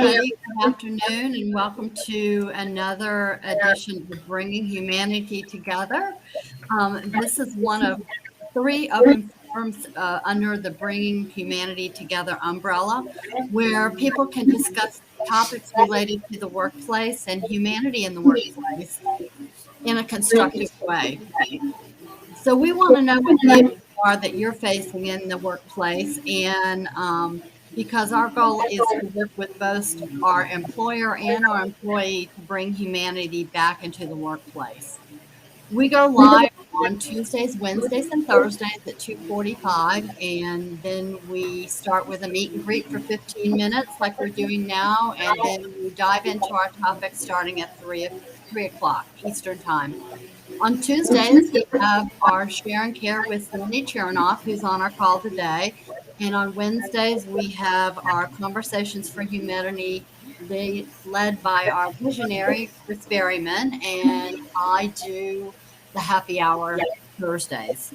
everybody. Good afternoon, and welcome to another edition of Bringing Humanity Together. This is one of 3 open forums under the Bringing Humanity Together umbrella, where people can discuss topics related to the workplace and humanity in the workplace in a constructive way. So we want to know what the issues are that you're facing in the workplace, and because our goal is to work with both our employer and our employee to bring humanity back into the workplace. We go live on Tuesdays, Wednesdays, and Thursdays at 2:45, and then we start with a meet and greet for 15 minutes like we're doing now, and then we dive into our topic starting at 3 o'clock Eastern Time. On Tuesdays, we have our Share and Care with Cindy Chernoff, who's on our call today. And on Wednesdays, we have our Conversations for Humanity, led by our visionary, Chris Berryman. And I do the happy hour Thursdays.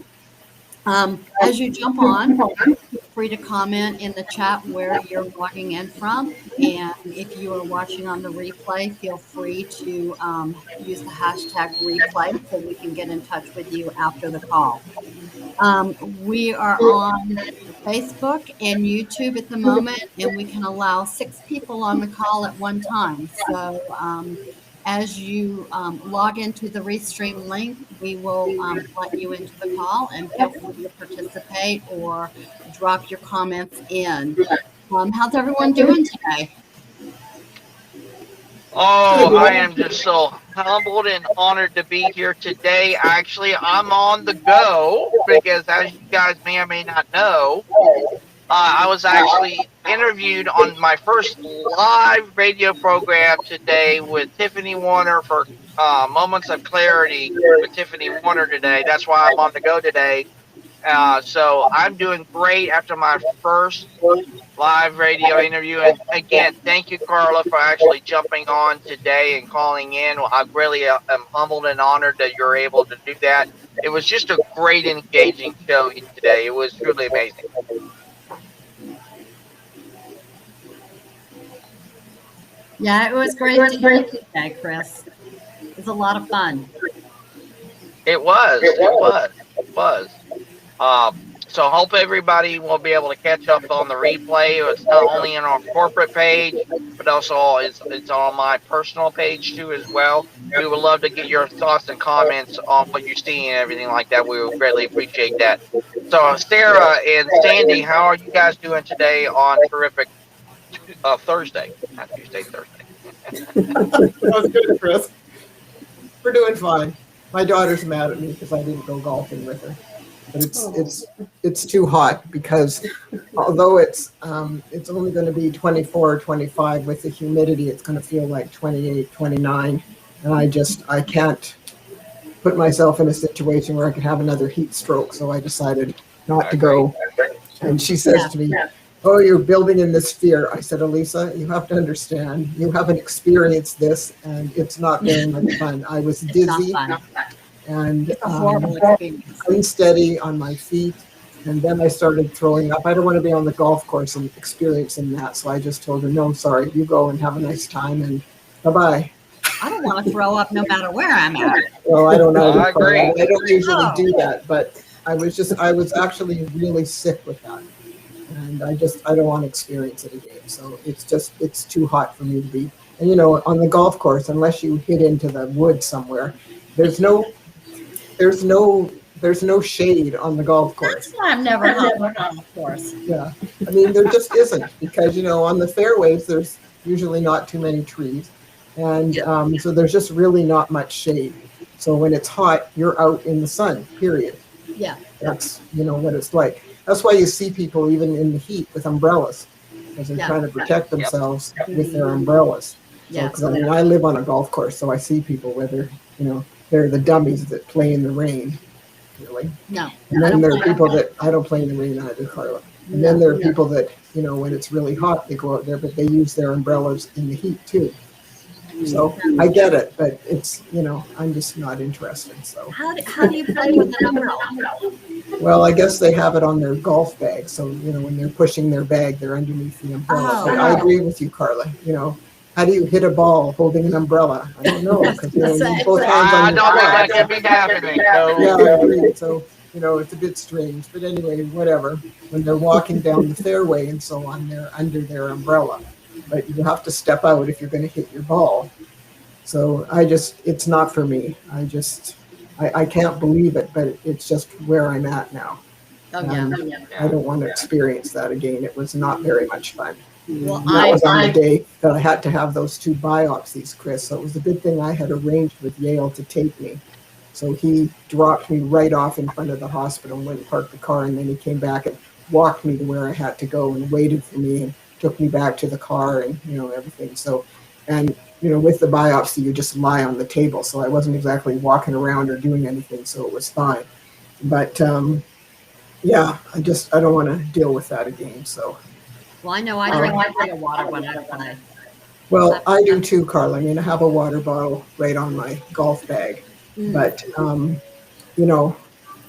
As you jump on, feel free to comment in the chat where you're logging in from. And if you are watching on the replay, feel free to use the hashtag replay so we can get in touch with you after the call. We are on Facebook and YouTube at the moment, and we can allow 6 people on the call at one time. So as you log into the Restream link, we will let you into the call, and feel free to participate or drop your comments in. How's everyone doing today? Oh, I am just so humbled and honored to be here today. Actually, I'm on the go because, as you guys may or may not know, I was actually interviewed on my first live radio program today with Tiffany Warner for Moments of Clarity with Tiffany Warner today. That's why I'm on the go today. So I'm doing great after my first live radio interview. And again, thank you, Carla, for actually jumping on today and calling in. I really am humbled and honored that you're able to do that. It was just a great, engaging show today. It was truly amazing. Yeah, it was great to hear you today, Chris. It was a lot of fun. It was. So hope everybody will be able to catch up on the replay. It's not only in our corporate page, but also it's on my personal page too as well. We would love to get your thoughts and comments on what you're seeing and everything like that. We would greatly appreciate that. So Sarah and Sandy, how are you guys doing today on terrific Thursday? Not Tuesday, Thursday. That was good, Chris. We're doing fine. My daughter's mad at me because I didn't go golfing with her. But it's too hot because although it's only going to be 24 or 25 with the humidity, it's going to feel like 28, 29. And I can't put myself in a situation where I could have another heat stroke. So I decided not to go. And she says to me, "Oh, you're building in this fear." I said, "Elisa, you have to understand, you haven't experienced this, and it's not very much fun." I was dizzy and unsteady on my feet, and then I started throwing up. I don't want to be on the golf course and experiencing that, so I just told her, "No, sorry, you go and have a nice time, and bye-bye." I don't want to throw up no matter where I'm at. Well, I don't know. I agree. I don't usually do that, but I was actually really sick with that. And I don't want to experience it again. So it's too hot for me to be. And on the golf course, unless you hit into the wood somewhere, there's no shade on the golf course. That's why I've never had a golf course. Yeah, I mean there just isn't, because on the fairways there's usually not too many trees, and so there's just really not much shade. So when it's hot, you're out in the sun. Period. Yeah. That's what it's like. That's why you see people even in the heat with umbrellas, because they're trying to protect themselves with their umbrellas. Because I live on a golf course, so I see people whether they're the dummies that play in the rain. Really. No. And then there are people that I don't play in the rain either, Carla. And then there are people that when it's really hot, they go out there, but they use their umbrellas in the heat too. So I get it, but it's, I'm just not interested. So, How do you play with an umbrella? well, I guess they have it on their golf bag. So, when they're pushing their bag, they're underneath the umbrella. But I agree with you, Carla. How do you hit a ball holding an umbrella? I don't know, because you need both hands on I your don't think club. that can be happening. No. Yeah, I agree. So, it's a bit strange. But anyway, whatever. When they're walking down the fairway and so on, they're under their umbrella. But you have to step out if you're going to hit your ball. So it's not for me. I can't believe it, but it's just where I'm at now. I don't want to experience that again. It was not very much fun. Well, That was on the day that I had to have those 2 biopsies, Chris. So it was a good thing I had arranged with Yale to take me. So he dropped me right off in front of the hospital and went and parked the car, and then he came back and walked me to where I had to go and waited for me and took me back to the car and, everything. So, and, with the biopsy, you just lie on the table. So I wasn't exactly walking around or doing anything. So it was fine. But, yeah, I don't want to deal with that again. So. Well, I know I drink plenty of water when I play. Well, I do too, Carla. I mean, I have a water bottle right on my golf bag, but, it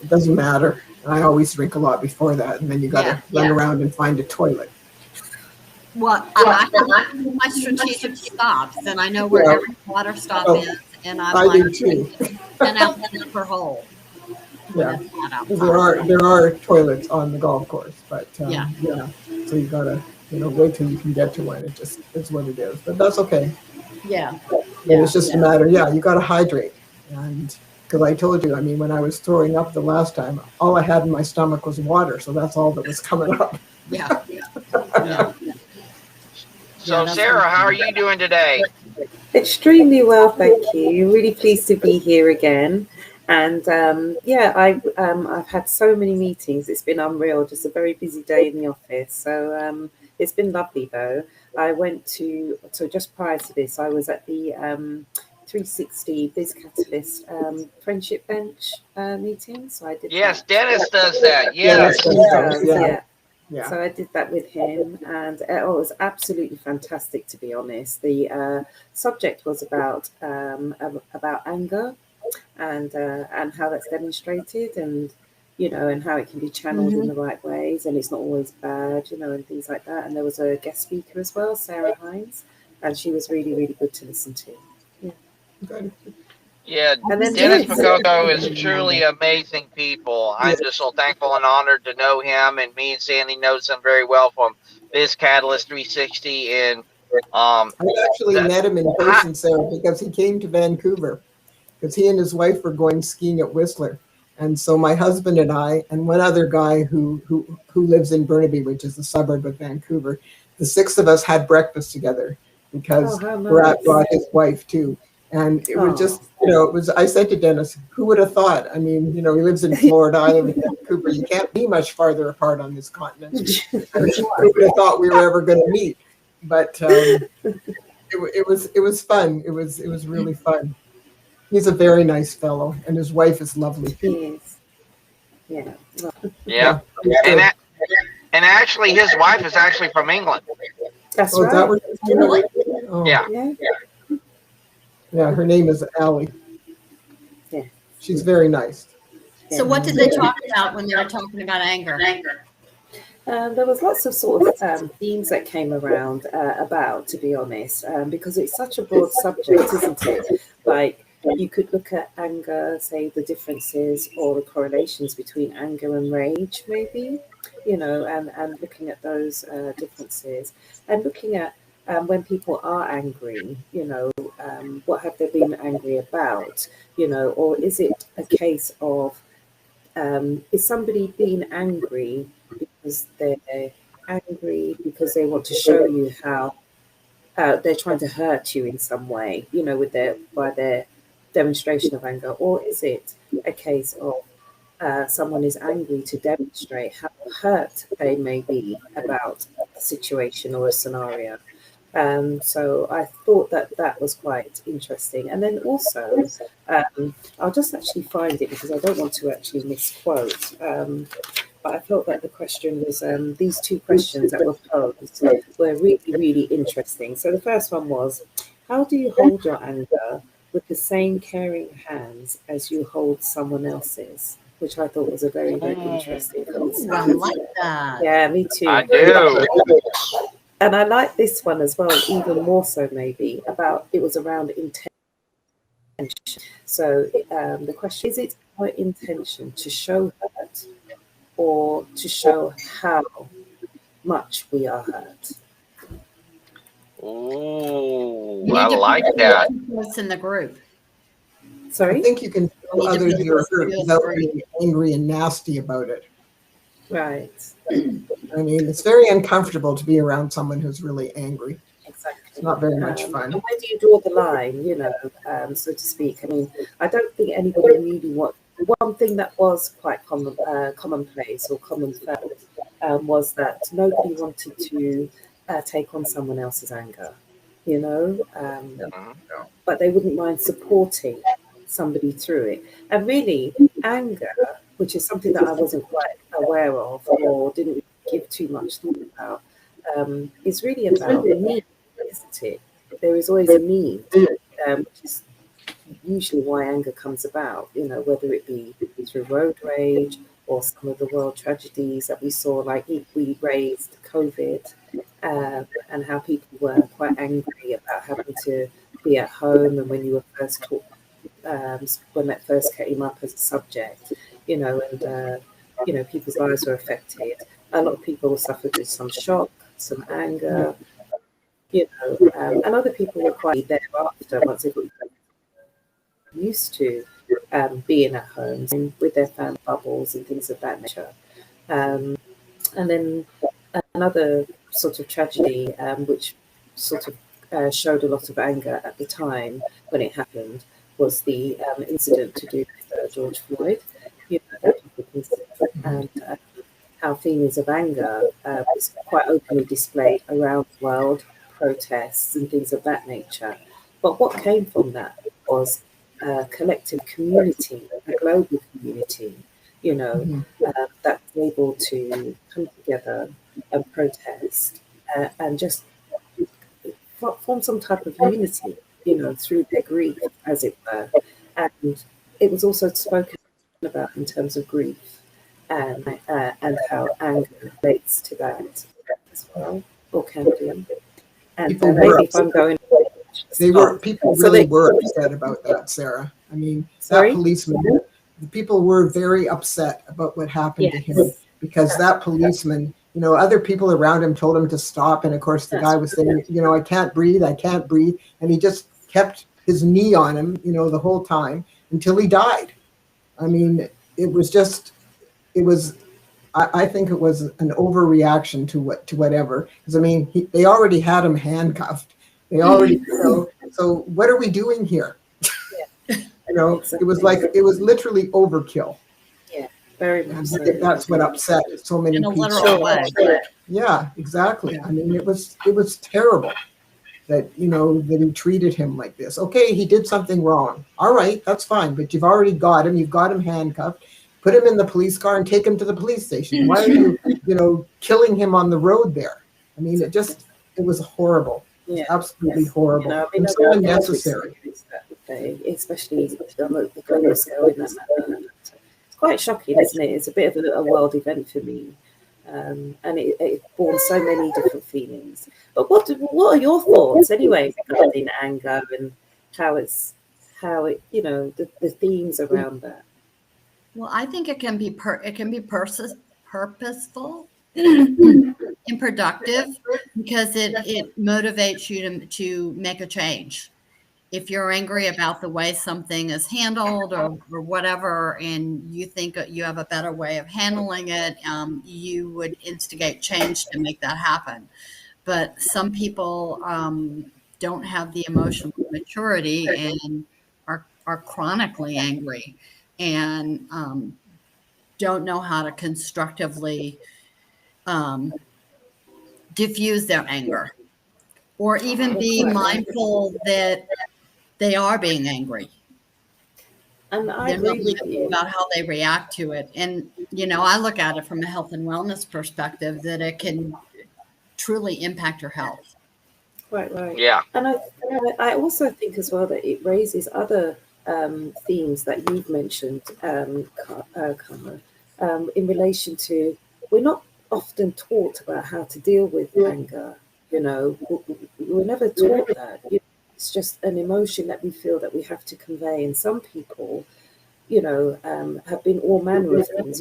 doesn't matter. I always drink a lot before that, and then you got to run around and find a toilet. Well, I have my strategic stops, and I know where every water stop is, and I'm do too. 10 ounces per hole. Yeah, there are toilets on the golf course, but so you gotta wait till you can get to one. It just is what it is, but that's okay. It's just a matter. You got to hydrate, and because I told you, I mean, when I was throwing up the last time, all I had in my stomach was water, so that's all that was coming up. So, Sarah, how are you doing today? Extremely well, thank you. Really pleased to be here again. And I've had so many meetings. It's been unreal. Just a very busy day in the office. So it's been lovely, though. I went so just prior to this, I was at the 360 Biz Catalyst Friendship Bench meeting. So I did. Yes, Dennis does that. Yes. Yeah. So I did that with him, and it was absolutely fantastic, to be honest. The subject was about anger and how that's demonstrated, and and how it can be channeled in the right ways, and it's not always bad, and things like that. And there was a guest speaker as well, Sarah Hines, and she was really, really good to listen to. Good. Yeah, Dennis Makoko is truly amazing people. I'm just so thankful and honored to know him, and me and Sandy knows him very well from Biz Catalyst 360. And I actually met him in person, Sarah, because he came to Vancouver, because he and his wife were going skiing at Whistler. And so my husband and I, and one other guy who lives in Burnaby, which is a suburb of Vancouver, the 6 of us had breakfast together because Bharat brought his wife too. And it was just, I said to Dennis, who would have thought? I mean, he lives in Florida, I live in Vancouver. You can't be much farther apart on this continent. Who would have thought we were ever going to meet? But it was fun. It was really fun. He's a very nice fellow, and his wife is lovely. He is. Yeah. And actually, his wife is actually from England. That's right. Is that where oh. Yeah, her name is Allie. Yeah. She's very nice. So what did they talk about when they were talking about anger? There was lots of sort of themes that came around about, to be honest, because it's such a broad subject, isn't it? Like, you could look at anger, say the differences or the correlations between anger and rage, maybe, and looking at those differences, and looking at when people are angry, what have they been angry about, or is it a case of, is somebody being angry because they're angry because they want to show you how they're trying to hurt you in some way, by their demonstration of anger, or is it a case of someone is angry to demonstrate how hurt they may be about a situation or a scenario? So I thought that was quite interesting. And then also, I'll just actually find it because I don't want to actually misquote. But I felt that the question was, these 2 questions that were posed were really, really interesting. So the first one was, how do you hold your anger with the same caring hands as you hold someone else's? Which I thought was a very, very interesting Ooh, I concept. like that. Yeah, me too. I do. And I like this one as well, even more so maybe, about it was around intention. So the question is, it our intention to show hurt or to show how much we are hurt? Ooh, You I need to like put that. this in the group. I Sorry? think you can You show need to others put you're this hurt in the without group. being angry and nasty about it. Right. I mean, it's very uncomfortable to be around someone who's really angry. Exactly. It's not very much And fun. where do you draw the line, so to speak? I mean, I don't think anybody really one thing that was quite commonplace or common felt was that nobody wanted to take on someone else's anger, Mhm. but they wouldn't mind supporting somebody through it. And really, anger, which is something that I wasn't quite aware of or didn't give too much thought about, is really about need, isn't it? There is always a need, which is usually why anger comes about, whether it be through road rage or some of the world tragedies that we saw, like we raised COVID, and how people were quite angry about having to be at home, and when you were first taught, when that first came up as a subject, and people's lives were affected. A lot of people suffered with some shock, some anger, and other people were quite thereafter once they got used to being at home and with their family bubbles and things of that nature. Um, and then another sort of tragedy, which sort of showed a lot of anger at the time when it happened, was the incident to do with George Floyd. That public incident, and how feelings of anger was quite openly displayed around the world, protests and things of that nature. But what came from that was a collective community, a global community, Mhm. that was able to come together and protest and just form some type of unity, through their grief, as it were. And it was also spoken about in terms of grief and how anger relates to that as well, or can do. And People were maybe if I'm upset. going, People so really they, were upset about that, Sarah. I mean, that sorry, policeman, the people were very upset about what happened to him yes, because that policeman, other people around him told him to stop. And of course, the guy that's was saying, I can't breathe, I can't breathe. And he just kept his knee on him, the whole time until he died. I mean, it was just, it was, I think it was an overreaction to whatever. Because I mean, they already had him handcuffed. They already, so what are we doing here? It was exactly, it was literally overkill. yeah, very much And I so. think that's what upset so many In a people. literal way. Yeah, exactly. I mean, it was terrible that, that he treated him like this. Okay, he did something wrong. All right, that's fine. But you've already got him. You've got him handcuffed. Put him in the police car and take him to the police station. Why are you, killing him on the road there? I mean, it was horrible. Yeah, Absolutely horrible. I mean, And I so don't want to unnecessary. experience that day, especially on the global scale in that manner. It's quite shocking, isn't it? It's a bit of a world event for me, and it born so many different feelings. But what are your thoughts anyway regarding anger and how it the themes around that? Well, I think it can be purposeful and productive because it motivates you to make a change. If you're angry about the way something is handled or whatever, and you think you have a better way of handling it, you would instigate change to make that happen. But some people don't have the emotional maturity and are chronically angry and don't know how to constructively um, diffuse their anger or even be mindful that they are being angry. And I They're not agree with mindful you. about how they react to it. And, I look at it from a health and wellness perspective that it can truly impact your health. quite right. Yeah. And I also think as well that it raises other themes that you've mentioned, Karma, in relation to, we're not often taught about how to deal with anger. You know, we're never taught that. It's just an emotion that we feel that we have to convey. And some people, have been all manner of things.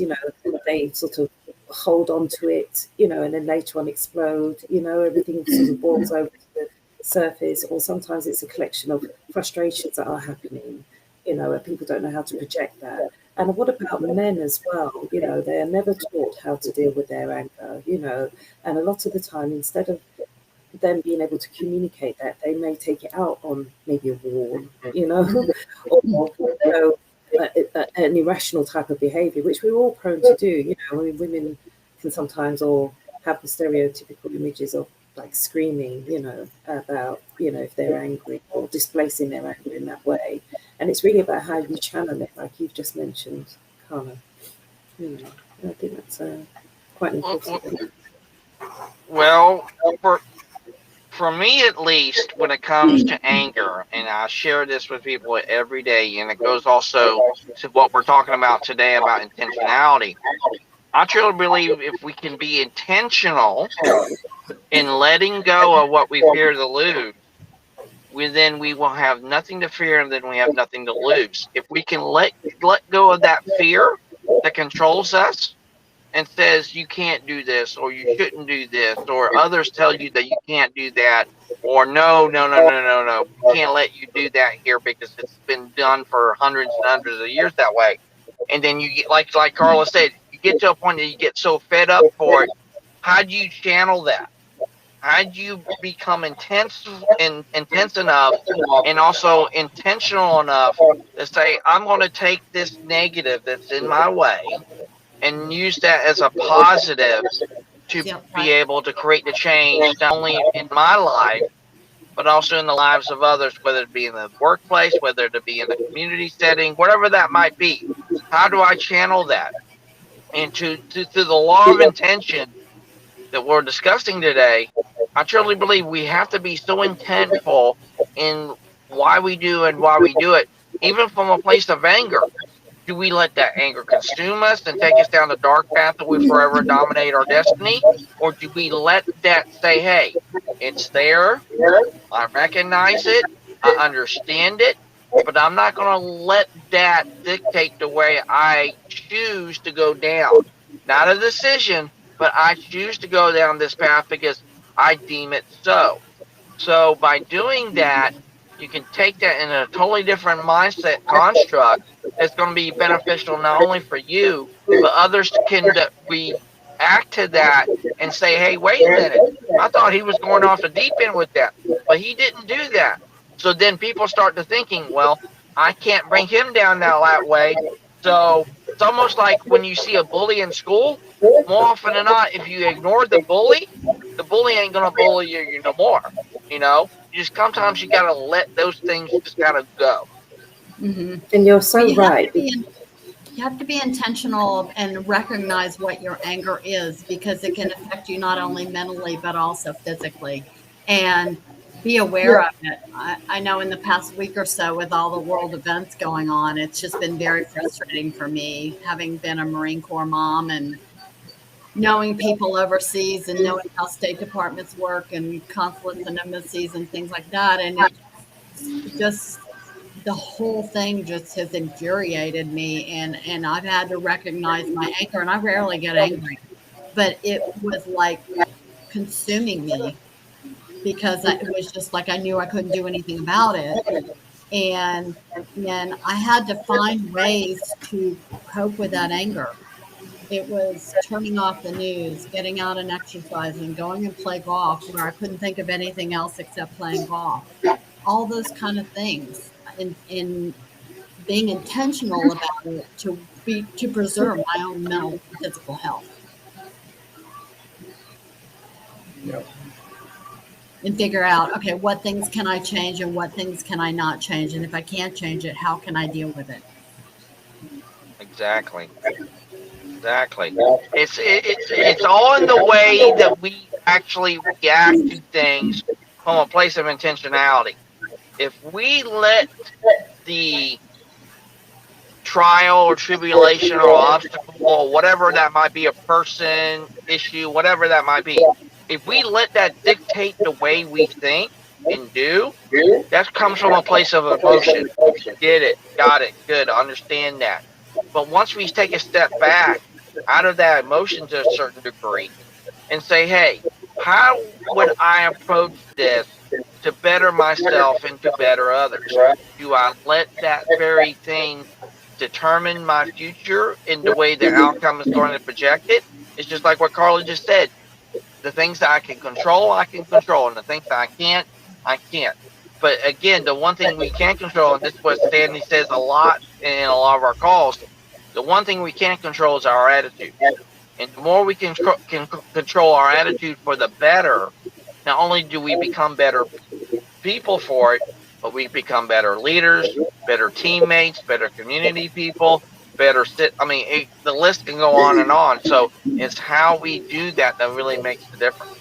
They sort of hold on to it, and then later on explode. Everything sort of boils over to the surface, or sometimes it's a collection of frustrations that are happening, and people don't know how to project that. And what about men as well? They are never taught how to deal with their anger, and a lot of the time, instead of them being able to communicate that, they may take it out on maybe a wall, or an irrational type of behavior, which we're all prone to do. I mean, women can sometimes all have the stereotypical images of like screaming, about, if they're angry or displacing their anger in that way. And it's really about how you channel it, like you've just mentioned, Carla. I think that's quite an important thing. Well, for me at least, when it comes to anger, and I share this with people every day, and it goes also to what we're talking about today about intentionality. I truly believe if we can be intentional in letting go of what we fear to lose, then we will have nothing to fear, and then we have nothing to lose. If we can let go of that fear that controls us and says you can't do this, or you shouldn't do this, or others tell you that you can't do that, or no, we can't let you do that here because it's been done for hundreds and hundreds of years that way. And then you get, like Carla said, you get to a point that you get so fed up for it. How do you channel that? How do you become intense enough, and also intentional enough to say, I'm going to take this negative that's in my way and use that as a positive to be able to create the change, not only in my life, but also in the lives of others, whether it be in the workplace, whether it be in the community setting, whatever that might be. How do I channel that? And to the law of intention that we're discussing today, I truly believe we have to be so intentful in why we do and why we do it, even from a place of anger. Do we let that anger consume us and take us down the dark path that we forever dominate our destiny? Or do we let that say, hey, it's there, I recognize it, I understand it, but I'm not going to let that dictate the way I choose to go down. Not a decision, but I choose to go down this path because I deem it so. So by doing that, you can take that in a totally different mindset construct that's going to be beneficial not only for you, but others can react to that and say, hey, wait a minute, I thought he was going off the deep end with that, but he didn't do that. So then people start to thinking, well, I can't bring him down that way. So it's almost like when you see a bully in school, more often than not, if you ignore the bully ain't going to bully you no more. Sometimes you got to let those things just kind of go. Mm-hmm. And you're so right. You have to be intentional and recognize what your anger is, because it can affect you not only mentally, but also physically. And be aware of it. I know in the past week or so, with all the world events going on, it's just been very frustrating for me, having been a Marine Corps mom and knowing people overseas and knowing how State Departments work and consulates and embassies and things like that. And it just the whole thing just has infuriated me, and I've had to recognize my anger, and I rarely get angry, but it was like consuming me, because it was just like I knew I couldn't do anything about it. And then I had to find ways to cope with that anger. It was turning off the news, getting out and exercising, going and play golf where I couldn't think of anything else except playing golf. All those kind of things. In being intentional about it to preserve my own mental and physical health. Yep. And figure out, okay, what things can I change and what things can I not change? And if I can't change it, how can I deal with it? Exactly. It's all in the way that we actually react to things from a place of intentionality. If we let the trial or tribulation or obstacle or whatever that might be, a person, issue, whatever that might be, if we let that dictate the way we think and do, that comes from a place of emotion. Get it, got it, good, understand that. But once we take a step back out of that emotion to a certain degree and say, hey, how would I approach this to better myself and to better others? Do I let that very thing determine my future in the way the outcome is going to project it? It's just like what Carla just said. The things that I can control, and the things that I can't. But again, the one thing we can control, and this is what Stanley says a lot in a lot of our calls, the one thing we can't control is our attitude. And the more we can control our attitude for the better, not only do we become better people for it, but we become better leaders, better teammates, better community people, the list can go on and on. So it's how we do that that really makes the difference.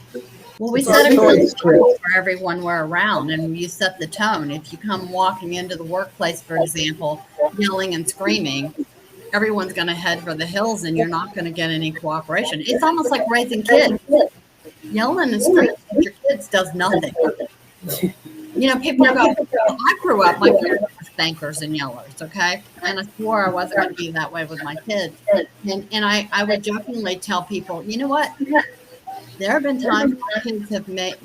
Well, we set a good tone for everyone we're around, and you set the tone. If you come walking into the workplace, for example, yelling and screaming, everyone's going to head for the hills, and you're not going to get any cooperation. It's almost like raising kids. Yelling and screaming at your kids does nothing. You know, people go, well, I grew up, my parents were spankers and yellers, okay? And I swore I wasn't going to be that way with my kids. And I would jokingly tell people, you know what? There have been times my kids have made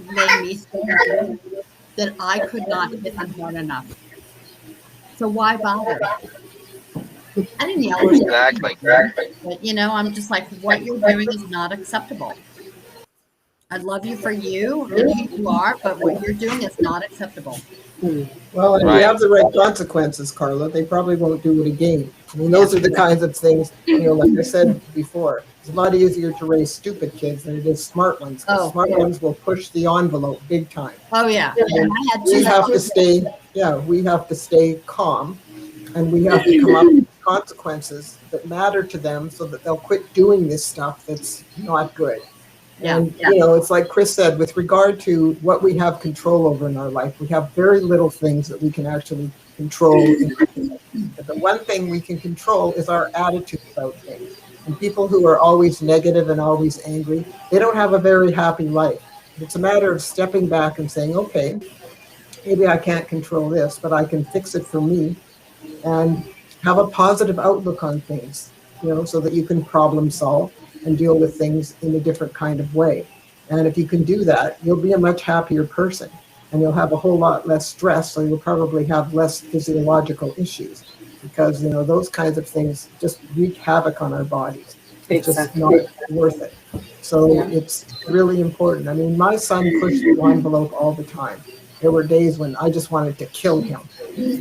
me so angry that I could not hit them hard enough. So why bother? I didn't yell at them. Exactly. But, you know, I'm just like, what you're doing is not acceptable. I love you for you and who you are, but what you're doing is not acceptable. Well, if you have the right consequences, Carla, they probably won't do it again. I mean, those are the kinds of things, you know, like I said before, it's a lot easier to raise stupid kids than it is smart ones. Smart ones will push the envelope big time. Oh, yeah. We have to stay calm, and we have to come up with consequences that matter to them so that they'll quit doing this stuff that's not good. And, you know, it's like Chris said, with regard to what we have control over in our life, we have very little things that we can actually control. But the one thing we can control is our attitude about things. And people who are always negative and always angry, they don't have a very happy life. It's a matter of stepping back and saying, okay, maybe I can't control this, but I can fix it for me and have a positive outlook on things, you know, so that you can problem solve and deal with things in a different kind of way. And if you can do that, you'll be a much happier person, and you'll have a whole lot less stress, so you'll probably have less physiological issues, because, you know, those kinds of things just wreak havoc on our bodies. It's just not worth it. So it's really important. I mean, my son pushed the envelope all the time. There were days when I just wanted to kill him.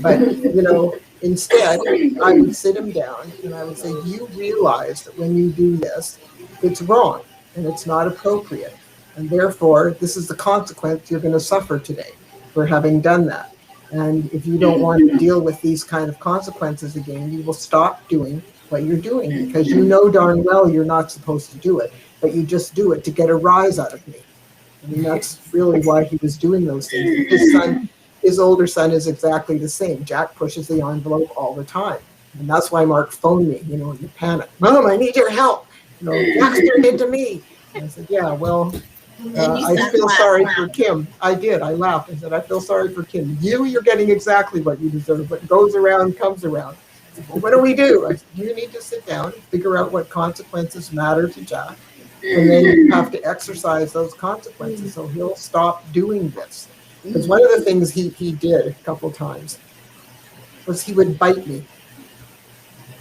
But, you know, instead, I would sit him down and I would say, you realize that when you do this, it's wrong and it's not appropriate. And therefore, this is the consequence you're going to suffer today for having done that. And if you don't want to deal with these kind of consequences again, you will stop doing what you're doing, because you know darn well you're not supposed to do it, but you just do it to get a rise out of me. I mean, that's really why he was doing those things. His older son is exactly the same. Jack pushes the envelope all the time. And that's why Mark phoned me, you know, in a panic. Mom, I need your help. You know, Jack's turned into me. And I said, yeah, well, I feel sorry for Kim. I did. I laughed. I said, I feel sorry for Kim. You're getting exactly what you deserve. What goes around comes around. I said, well, what do we do? I said, you need to sit down and figure out what consequences matter to Jack. And then you have to exercise those consequences so he'll stop doing this. Because one of the things he did a couple times was he would bite me.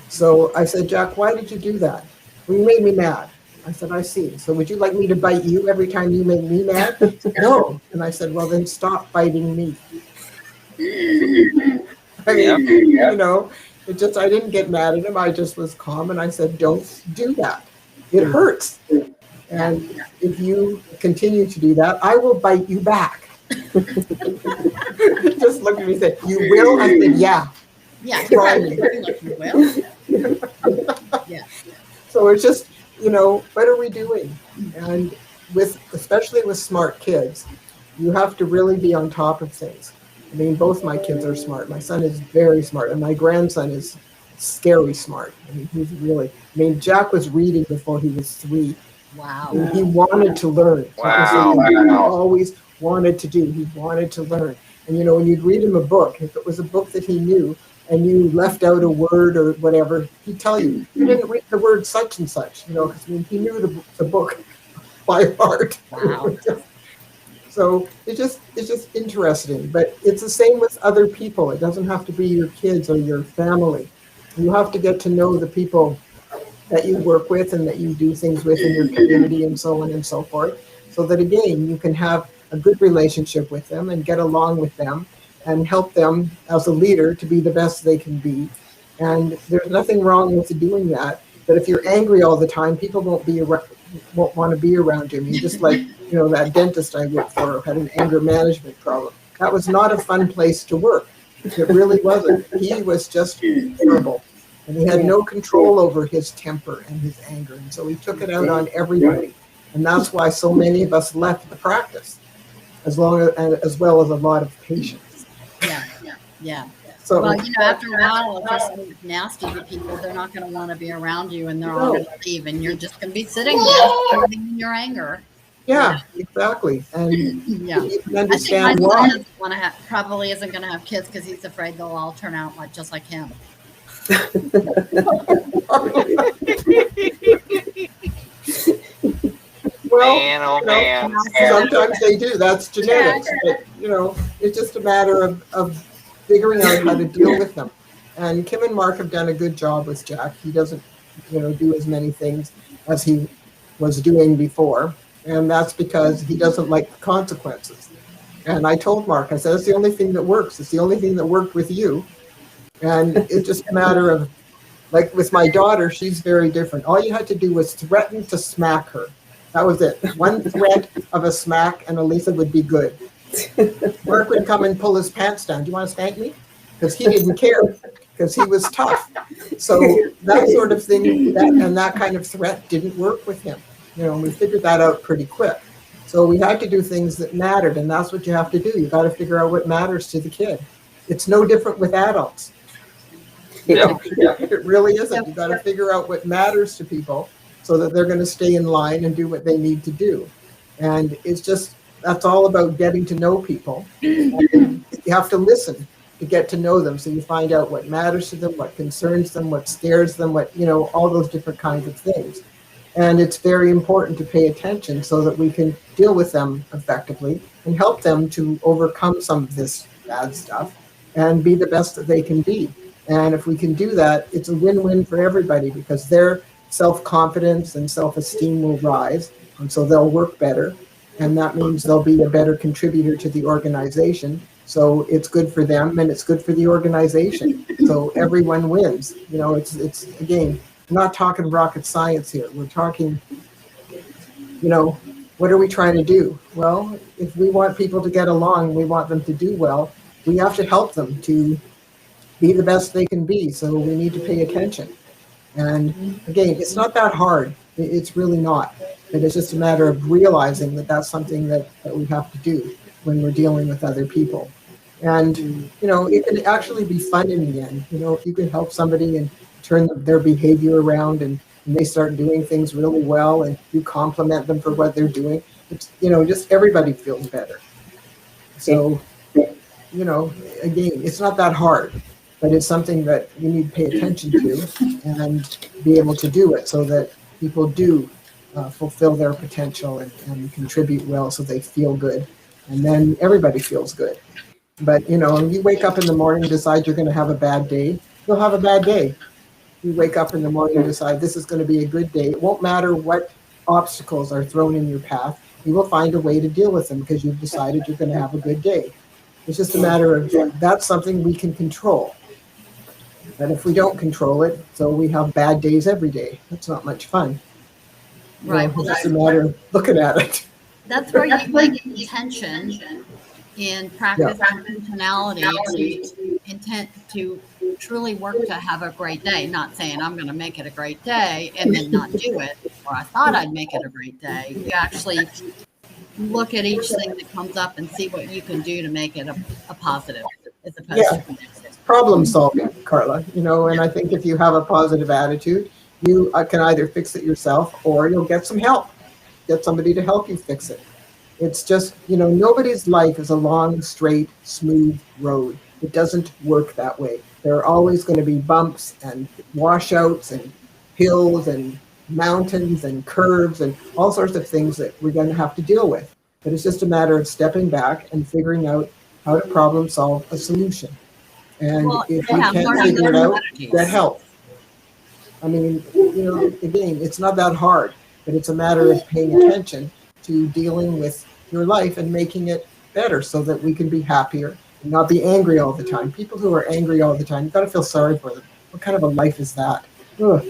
So I said, Jack, why did you do that? Well, you made me mad. I said, I see. So would you like me to bite you every time you make me mad? He said, no. And I said, well, then stop biting me. I mean, you know, I didn't get mad at him. I just was calm. And I said, don't do that. It hurts. And if you continue to do that, I will bite you back. Just looked at me and said, you will? I said, yeah. Yeah, try me. Like you will. Yeah. So it's just, you know, what are we doing? And especially with smart kids, you have to really be on top of things. I mean, both my kids are smart. My son is very smart, and my grandson is scary smart. I mean, he's really, I mean, Jack was reading before he was 3. Wow. And he wanted to learn. That was the thing he always wanted to do. He wanted to learn. And, you know, when you'd read him a book, if it was a book that he knew and you left out a word or whatever, he'd tell you, you didn't read the word such and such, you know, because I mean, he knew the book by heart. Wow. So it's just interesting. But it's the same with other people. It doesn't have to be your kids or your family. You have to get to know the people that you work with and that you do things with in your community and so on and so forth, so that again you can have a good relationship with them and get along with them and help them as a leader to be the best they can be. And there's nothing wrong with doing that. But if you're angry all the time, people won't want to be around you. I mean, just like, you know, that dentist I worked for had an anger management problem. That was not a fun place to work. It really wasn't. He was just horrible. And he had no control over his temper and his anger. And so he took it out on everybody. And that's why so many of us left the practice, as well as a lot of patience. Yeah. So, well, you know, after a while, if you're so nasty to people, they're not going to want to be around you, and they're all going to leave, and you're just going to be sitting there in your anger. Yeah, exactly. And yeah, you can understand I think my why. son probably isn't going to have kids because he's afraid they'll all turn out just like him. Well, man, oh you know, man. sometimes they do. That's genetics. But, you know, it's just a matter of figuring out how to deal with them. And Kim and Mark have done a good job with Jack. He doesn't, you know, do as many things as he was doing before. And that's because he doesn't like the consequences. And I told Mark, I said, that's the only thing that works. It's the only thing that worked with you. And it's just a matter of, like with my daughter, she's very different. All you had to do was threaten to smack her. That was it. One threat of a smack and Elisa would be good. Mark would come and pull his pants down. Do you want to spank me? Because he didn't care, because he was tough. So that sort of thing and that kind of threat didn't work with him. You know, we figured that out pretty quick. So we had to do things that mattered, and that's what you have to do. You got to figure out what matters to the kid. It's no different with adults. Yeah. It really isn't. You got to figure out what matters to people so that they're going to stay in line and do what they need to do. And it's just, that's all about getting to know people. And you have to listen to get to know them, so you find out what matters to them, what concerns them, what scares them, what, you know, all those different kinds of things. And it's very important to pay attention so that we can deal with them effectively and help them to overcome some of this bad stuff and be the best that they can be. And if we can do that, it's a win-win for everybody, because their self-confidence and self-esteem will rise, and so they'll work better. And that means they'll be a better contributor to the organization. So it's good for them and it's good for the organization. So everyone wins. You know, it's again, we're not talking rocket science here. We're talking, you know, what are we trying to do? Well, if we want people to get along, we want them to do well, we have to help them to be the best they can be. So we need to pay attention. And again, it's not that hard. It's really not. But it's just a matter of realizing that that's something that we have to do when we're dealing with other people. And, you know, it can actually be fun in the end. You know, if you can help somebody and turn their behavior around and they start doing things really well and you compliment them for what they're doing, it's, you know, just everybody feels better. So, you know, again, it's not that hard, but it's something that you need to pay attention to and be able to do it so that people do fulfill their potential and contribute well, so they feel good. And then everybody feels good. But, you know, you wake up in the morning and decide you're going to have a bad day, you'll have a bad day. You wake up in the morning and decide this is going to be a good day. It won't matter what obstacles are thrown in your path. You will find a way to deal with them because you've decided you're going to have a good day. It's just a matter of, that's something we can control. And if we don't control it, so we have bad days every day. That's not much fun. Right. Well, it's just a matter of looking at it. That's where you make intention in practice intentionality to intent to truly work to have a great day. Not saying I'm going to make it a great day and then not do it, or I thought I'd make it a great day. You actually look at each thing that comes up and see what you can do to make it a positive as opposed Yeah. to negative. Problem solving, Carla, and I think if you have a positive attitude, you can either fix it yourself or you'll get some help, get somebody to help you fix it. It's just, nobody's life is a long, straight, smooth road. It doesn't work that way. There are always going to be bumps and washouts and hills and mountains and curves and all sorts of things that we're going to have to deal with. But it's just a matter of stepping back and figuring out how to problem solve a solution. And if you can't figure it out, get help. I mean, again, it's not that hard, but it's a matter of paying attention to dealing with your life and making it better so that we can be happier and not be angry all the time. People who are angry all the time, you've got to feel sorry for them. What kind of a life is that? Ugh.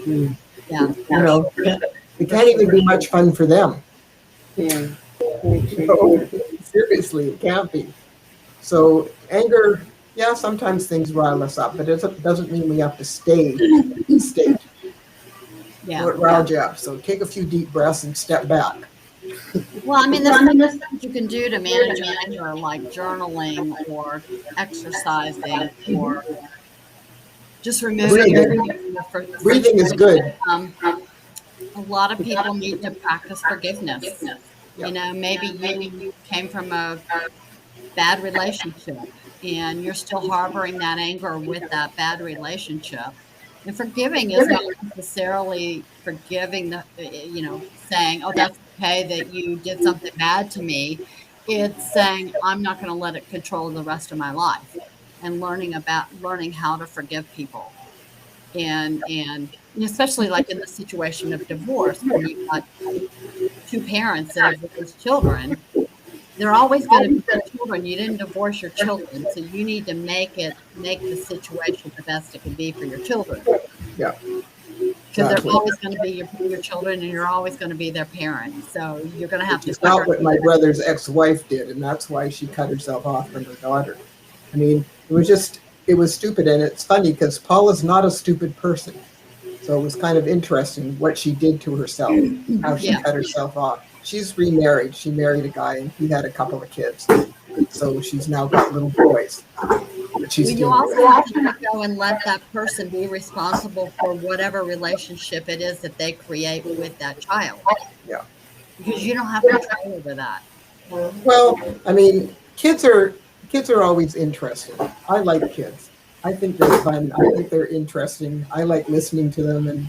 Yeah. It can't even be much fun for them. Yeah. Seriously, it can't be. So anger, yeah, sometimes things rile us up, but it doesn't mean we have to stay in the state. Yeah. It riled you up. So take a few deep breaths and step back. Well, I mean, there's things you can do to manage anger, like journaling or exercising or just removing Breathing is good. A lot of people need to practice forgiveness. Maybe you came from a bad relationship and you're still harboring that anger with that bad relationship. And forgiving is not necessarily forgiving saying, oh, that's okay that you did something bad to me. It's saying, I'm not going to let it control the rest of my life, and learning how to forgive people. And especially like in the situation of divorce, when you've got two parents that have divorced children, they're always going to be your children. You didn't divorce your children, so you need to make the situation the best it can be for your children. Yeah. Because they're always going to be your children, and you're always going to be their parent. So you're going to have to. It's not what my brother's ex-wife did, and that's why she cut herself off from her daughter. I mean, it was stupid, and it's funny because Paula's not a stupid person. So it was kind of interesting what she did to herself, how she cut herself off. She's remarried. She married a guy, and he had a couple of kids. So she's now got little boys. But you also have to go and let that person be responsible for whatever relationship it is that they create with that child. Yeah. Because you don't have control over that. Well, I mean, kids are always interesting. I like kids. I think they're fun. I think they're interesting. I like listening to them, and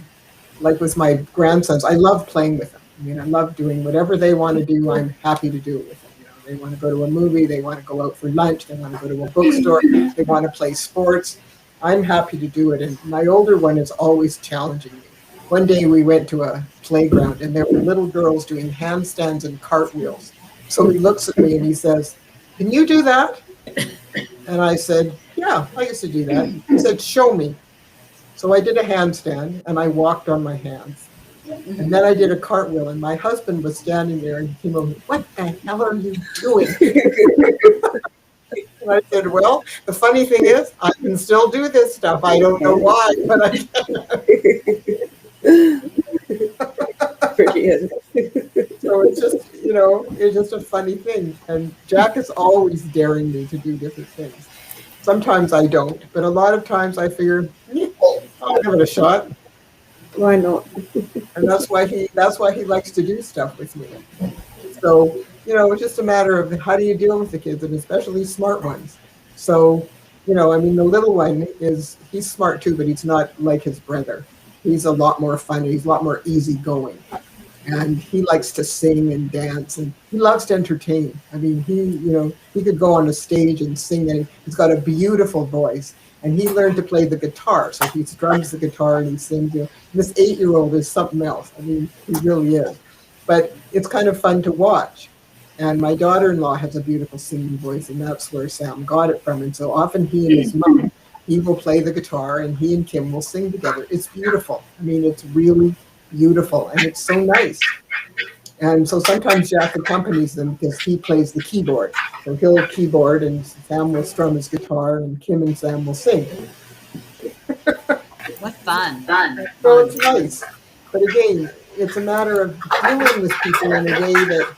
like with my grandsons, I love playing with them. I mean, I love doing whatever they want to do. I'm happy to do it with them. They want to go to a movie. They want to go out for lunch. They want to go to a bookstore. They want to play sports. I'm happy to do it. And my older one is always challenging me. One day we went to a playground, and there were little girls doing handstands and cartwheels. So he looks at me and he says, "Can you do that?" And I said, "Yeah, I used to do that." He said, "Show me." So I did a handstand, and I walked on my hands. And then I did a cartwheel, and my husband was standing there, and he came over, "What the hell are you doing?" And I said, "Well, the funny thing is, I can still do this stuff. I don't know why, but I can." Brilliant. So it's just a funny thing. And Jack is always daring me to do different things. Sometimes I don't, but a lot of times I figure, I'll give it a shot. Why not? And that's why he likes to do stuff with me. So, it's just a matter of how do you deal with the kids, and especially smart ones. So, I mean, the little one he's smart too, but he's not like his brother. He's a lot more fun. He's a lot more easygoing. And he likes to sing and dance, and he loves to entertain. I mean, he could go on a stage and sing, and he's got a beautiful voice. And he learned to play the guitar. So he strums the guitar and he sings. This 8-year-old is something else. I mean, he really is. But it's kind of fun to watch. And my daughter-in-law has a beautiful singing voice, and that's where Sam got it from. And so often he and his mom, he will play the guitar, and he and Kim will sing together. It's beautiful. I mean, it's really beautiful, and it's so nice. And so sometimes Jack accompanies them because he plays the keyboard. So he'll keyboard, and Sam will strum his guitar, and Kim and Sam will sing. What fun. So it's nice. But again, it's a matter of dealing with people in a way that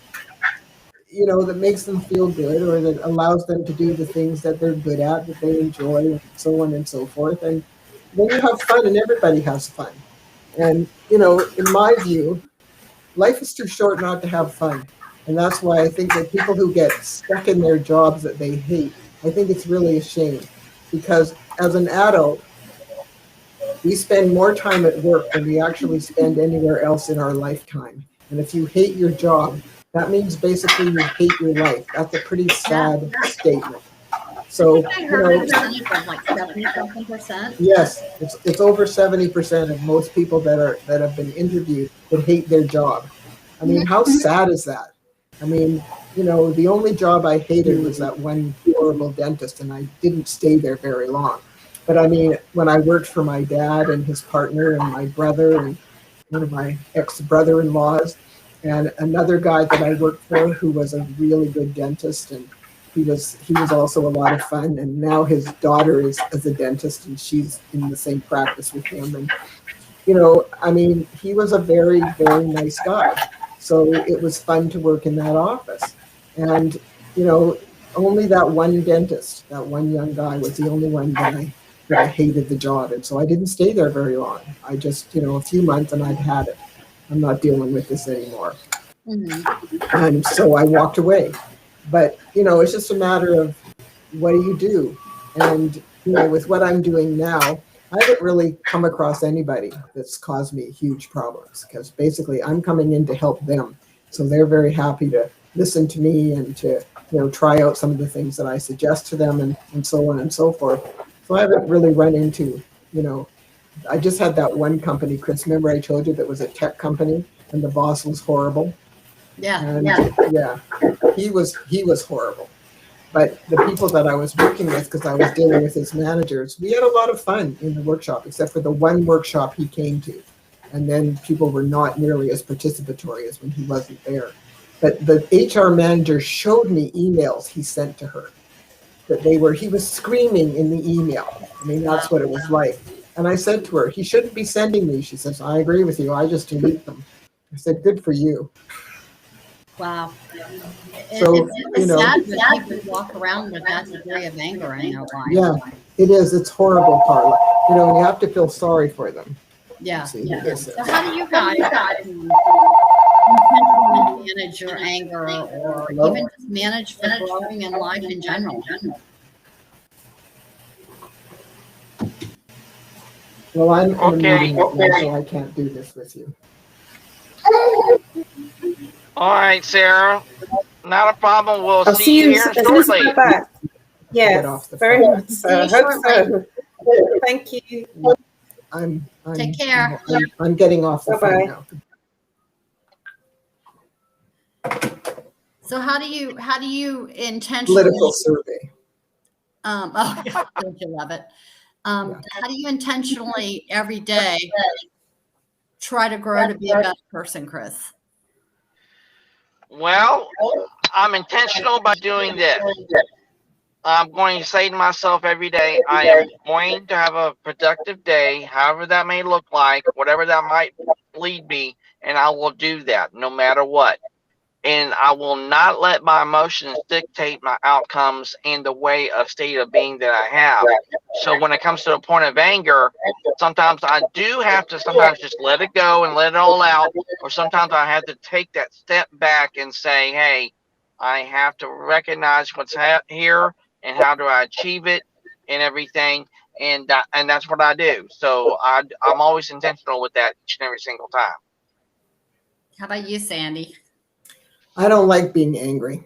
that makes them feel good, or that allows them to do the things that they're good at, that they enjoy, and so on and so forth. And then you have fun, and everybody has fun. And, in my view, life is too short not to have fun. And that's why I think that people who get stuck in their jobs that they hate, I think it's really a shame. Because as an adult, we spend more time at work than we actually spend anywhere else in our lifetime. And if you hate your job, that means basically you hate your life. That's a pretty sad statement. So, I heard a percentage of like 70-something%. yes, it's over 70% of most people that have been interviewed that hate their job. I mean, how sad is that? I mean, the only job I hated was that one horrible dentist, and I didn't stay there very long. But I mean, when I worked for my dad and his partner and my brother and one of my ex-brother-in-laws and another guy that I worked for who was a really good dentist, and he was also a lot of fun. And now his daughter is a dentist, and she's in the same practice with him. And I mean, he was a very, very nice guy. So it was fun to work in that office. And only that one dentist, that one young guy, was the only one that I hated the job. And so I didn't stay there very long. I just, a few months, and I'd had it. I'm not dealing with this anymore. Mm-hmm. And so I walked away. But, it's just a matter of what do you do? And, with what I'm doing now, I haven't really come across anybody that's caused me huge problems, because basically I'm coming in to help them. So they're very happy to listen to me and to, try out some of the things that I suggest to them, and so on and so forth. So I haven't really run into, I just had that one company, Chris, remember I told you that was a tech company, and the boss was horrible. Yeah. And yeah, he was horrible. But the people that I was working with, because I was dealing with his managers, we had a lot of fun in the workshop, except for the one workshop he came to. And then people were not nearly as participatory as when he wasn't there. But the HR manager showed me emails he sent to her that he was screaming in the email. I mean, that's what it was like. And I said to her, he shouldn't be sending these. She says, I agree with you. I just delete them. I said, good for you. Wow. So, it's sad that people walk around with that degree of anger in their life. Yeah, it is. It's horrible, Carla. And you have to feel sorry for them. Yeah. See, So how do you guys intentionally manage your anger, or even just manage for growing in life in general? Well, I'm in a Okay. meeting right now, so I can't do this with you. All right, Sarah. Not a problem. We'll I'll see you here as soon as shortly. we're back. Get off Yes, the very phone. much so. Hope so. Thank you. I'm Take care. I'm getting off the phone Bye-bye. now. So how do you intentionally Political survey. oh, don't you love it? How do you intentionally every day try to grow to be a better person, Chris? Well, I'm intentional by doing this. I'm going to say to myself every day, I am going to have a productive day, however that may look like, whatever that might lead me, and I will do that no matter what. And I will not let my emotions dictate my outcomes and the way of state of being that I have. So when it comes to the point of anger, sometimes I do have to just let it go and let it all out, or sometimes I have to take that step back and say, hey, I have to recognize what's here and how do I achieve it and everything. And that's what I do. So I'm always intentional with that each and every single time. How about you, Sandy? I don't like being angry.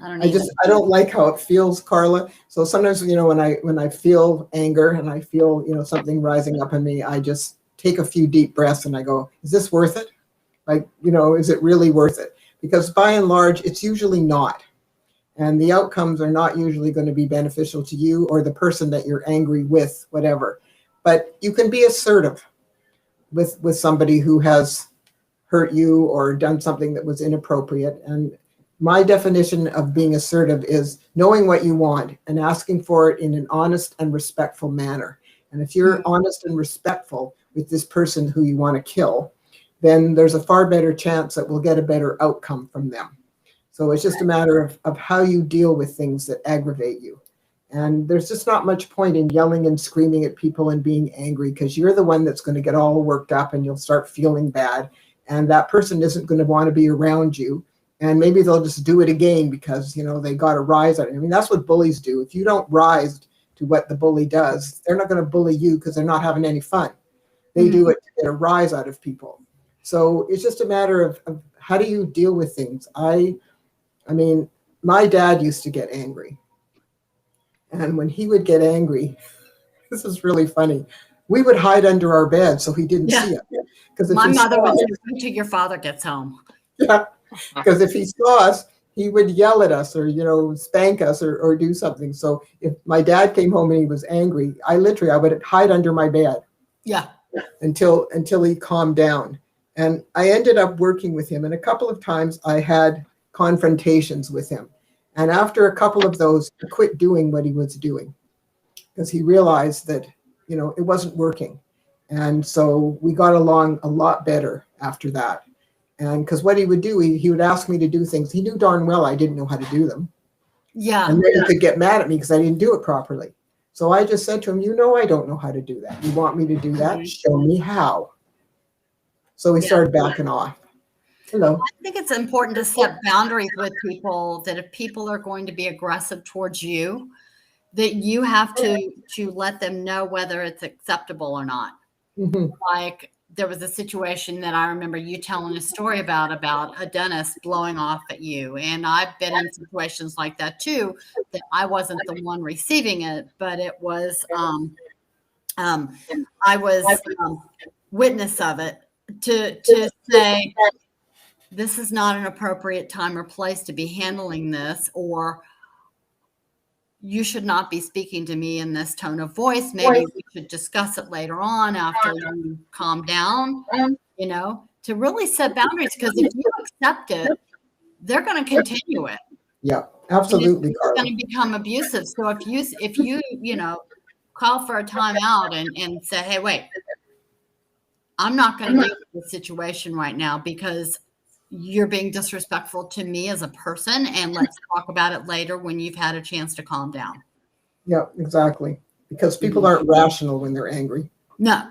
I don't like how it feels, Carla. So sometimes, when I feel anger and I feel, something rising up in me, I just take a few deep breaths and I go, is this worth it? Like, is it really worth it? Because by and large, it's usually not. And the outcomes are not usually going to be beneficial to you or the person that you're angry with, whatever. But you can be assertive with somebody who has hurt you or done something that was inappropriate. And my definition of being assertive is knowing what you want and asking for it in an honest and respectful manner. And if you're honest and respectful with this person who you want to kill, then there's a far better chance that we'll get a better outcome from them. So it's just a matter of how you deal with things that aggravate you. And there's just not much point in yelling and screaming at people and being angry, because you're the one that's going to get all worked up and you'll start feeling bad. And that person isn't going to want to be around you. And maybe they'll just do it again because, they got a rise out of it. I mean, that's what bullies do. If you don't rise to what the bully does, they're not going to bully you because they're not having any fun. They do it to get a rise out of people. So it's just a matter of how do you deal with things. I mean, my dad used to get angry. And when he would get angry, this is really funny. We would hide under our bed so he didn't see it. Because my mother would say, wait until your father gets home. Yeah, because if he saw us, he would yell at us or, spank us or do something. So if my dad came home and he was angry, I would hide under my bed. Yeah. Until he calmed down. And I ended up working with him. And a couple of times I had confrontations with him. And after a couple of those, he quit doing what he was doing because he realized that, it wasn't working. And so we got along a lot better after that. And because what he would do, he would ask me to do things. He knew darn well I didn't know how to do them. Yeah. And then he could get mad at me because I didn't do it properly. So I just said to him, I don't know how to do that. You want me to do that? Show me how. So we started backing off. Hello. I think it's important to set boundaries with people, that if people are going to be aggressive towards you, that you have to let them know whether it's acceptable or not. Mm-hmm. Like there was a situation that I remember you telling a story about a dentist blowing off at you. And I've been in situations like that too, that I wasn't the one receiving it, but it was, I was witness of it to say, this is not an appropriate time or place to be handling this, or you should not be speaking to me in this tone of voice. Maybe we should discuss it later on after you calm down, to really set boundaries. Because if you accept it, they're going to continue it. Yeah, absolutely. It's going to become abusive. So if you call for a timeout and say, hey, wait, I'm not going to deal with the situation right now because you're being disrespectful to me as a person, and let's talk about it later when you've had a chance to calm down. Yeah, exactly. Because people aren't rational when they're angry. No.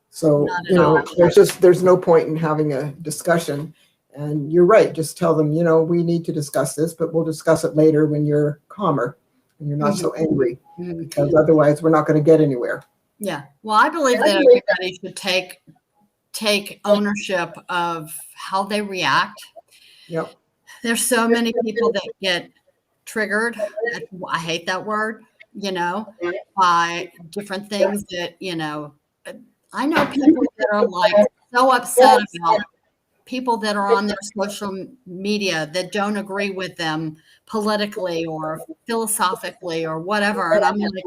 So, there's no point in having a discussion. And you're right. Just tell them, we need to discuss this, but we'll discuss it later when you're calmer and you're not so angry, because otherwise we're not going to get anywhere. Yeah. Well, I believe that everybody should take ownership of how they react. Yep. There's so many people that get triggered. I hate that word, by different things that, I know people that are like so upset about people that are on their social media that don't agree with them politically or philosophically or whatever. And I'm like,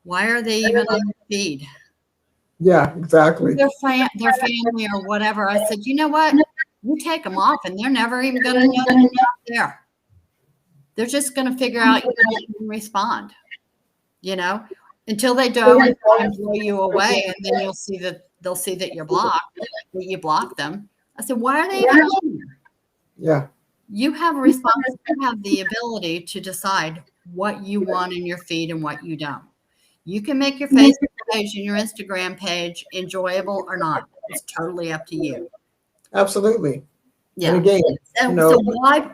why are they even on the feed? Yeah, exactly. Their family or whatever. I said, you know what? You take them off and they're never even going to know that you're not there. They're just going to figure out you can respond, until they do and blow you away. And then they'll see that you're blocked, that you block them. I said, why are they even on here? Yeah. You have a responsibility. You have the ability to decide what you want in your feed and what you don't. You can make your Facebook page and your Instagram page enjoyable or not. It's totally up to you. Absolutely. Yeah. And again, so why,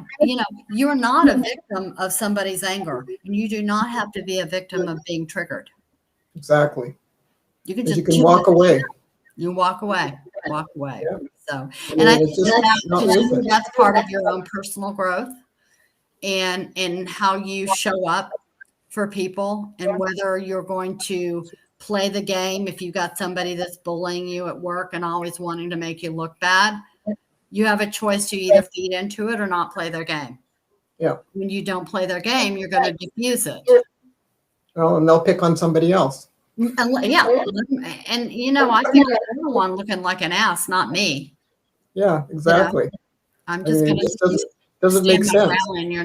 you're not a victim of somebody's anger, and you do not have to be a victim of being triggered. Exactly. You can walk away. You walk away. Yeah. So, and I think that's part of your own personal growth and how you show up for people, and whether you're going to play the game. If you got somebody that's bullying you at work and always wanting to make you look bad, you have a choice to either feed into it or not play their game. Yeah. When you don't play their game, you're going to diffuse it. Well, and they'll pick on somebody else. Yeah. And, I think I'm the one looking like an ass, not me. Yeah, exactly. I'm just going to doesn't make sense. And I'm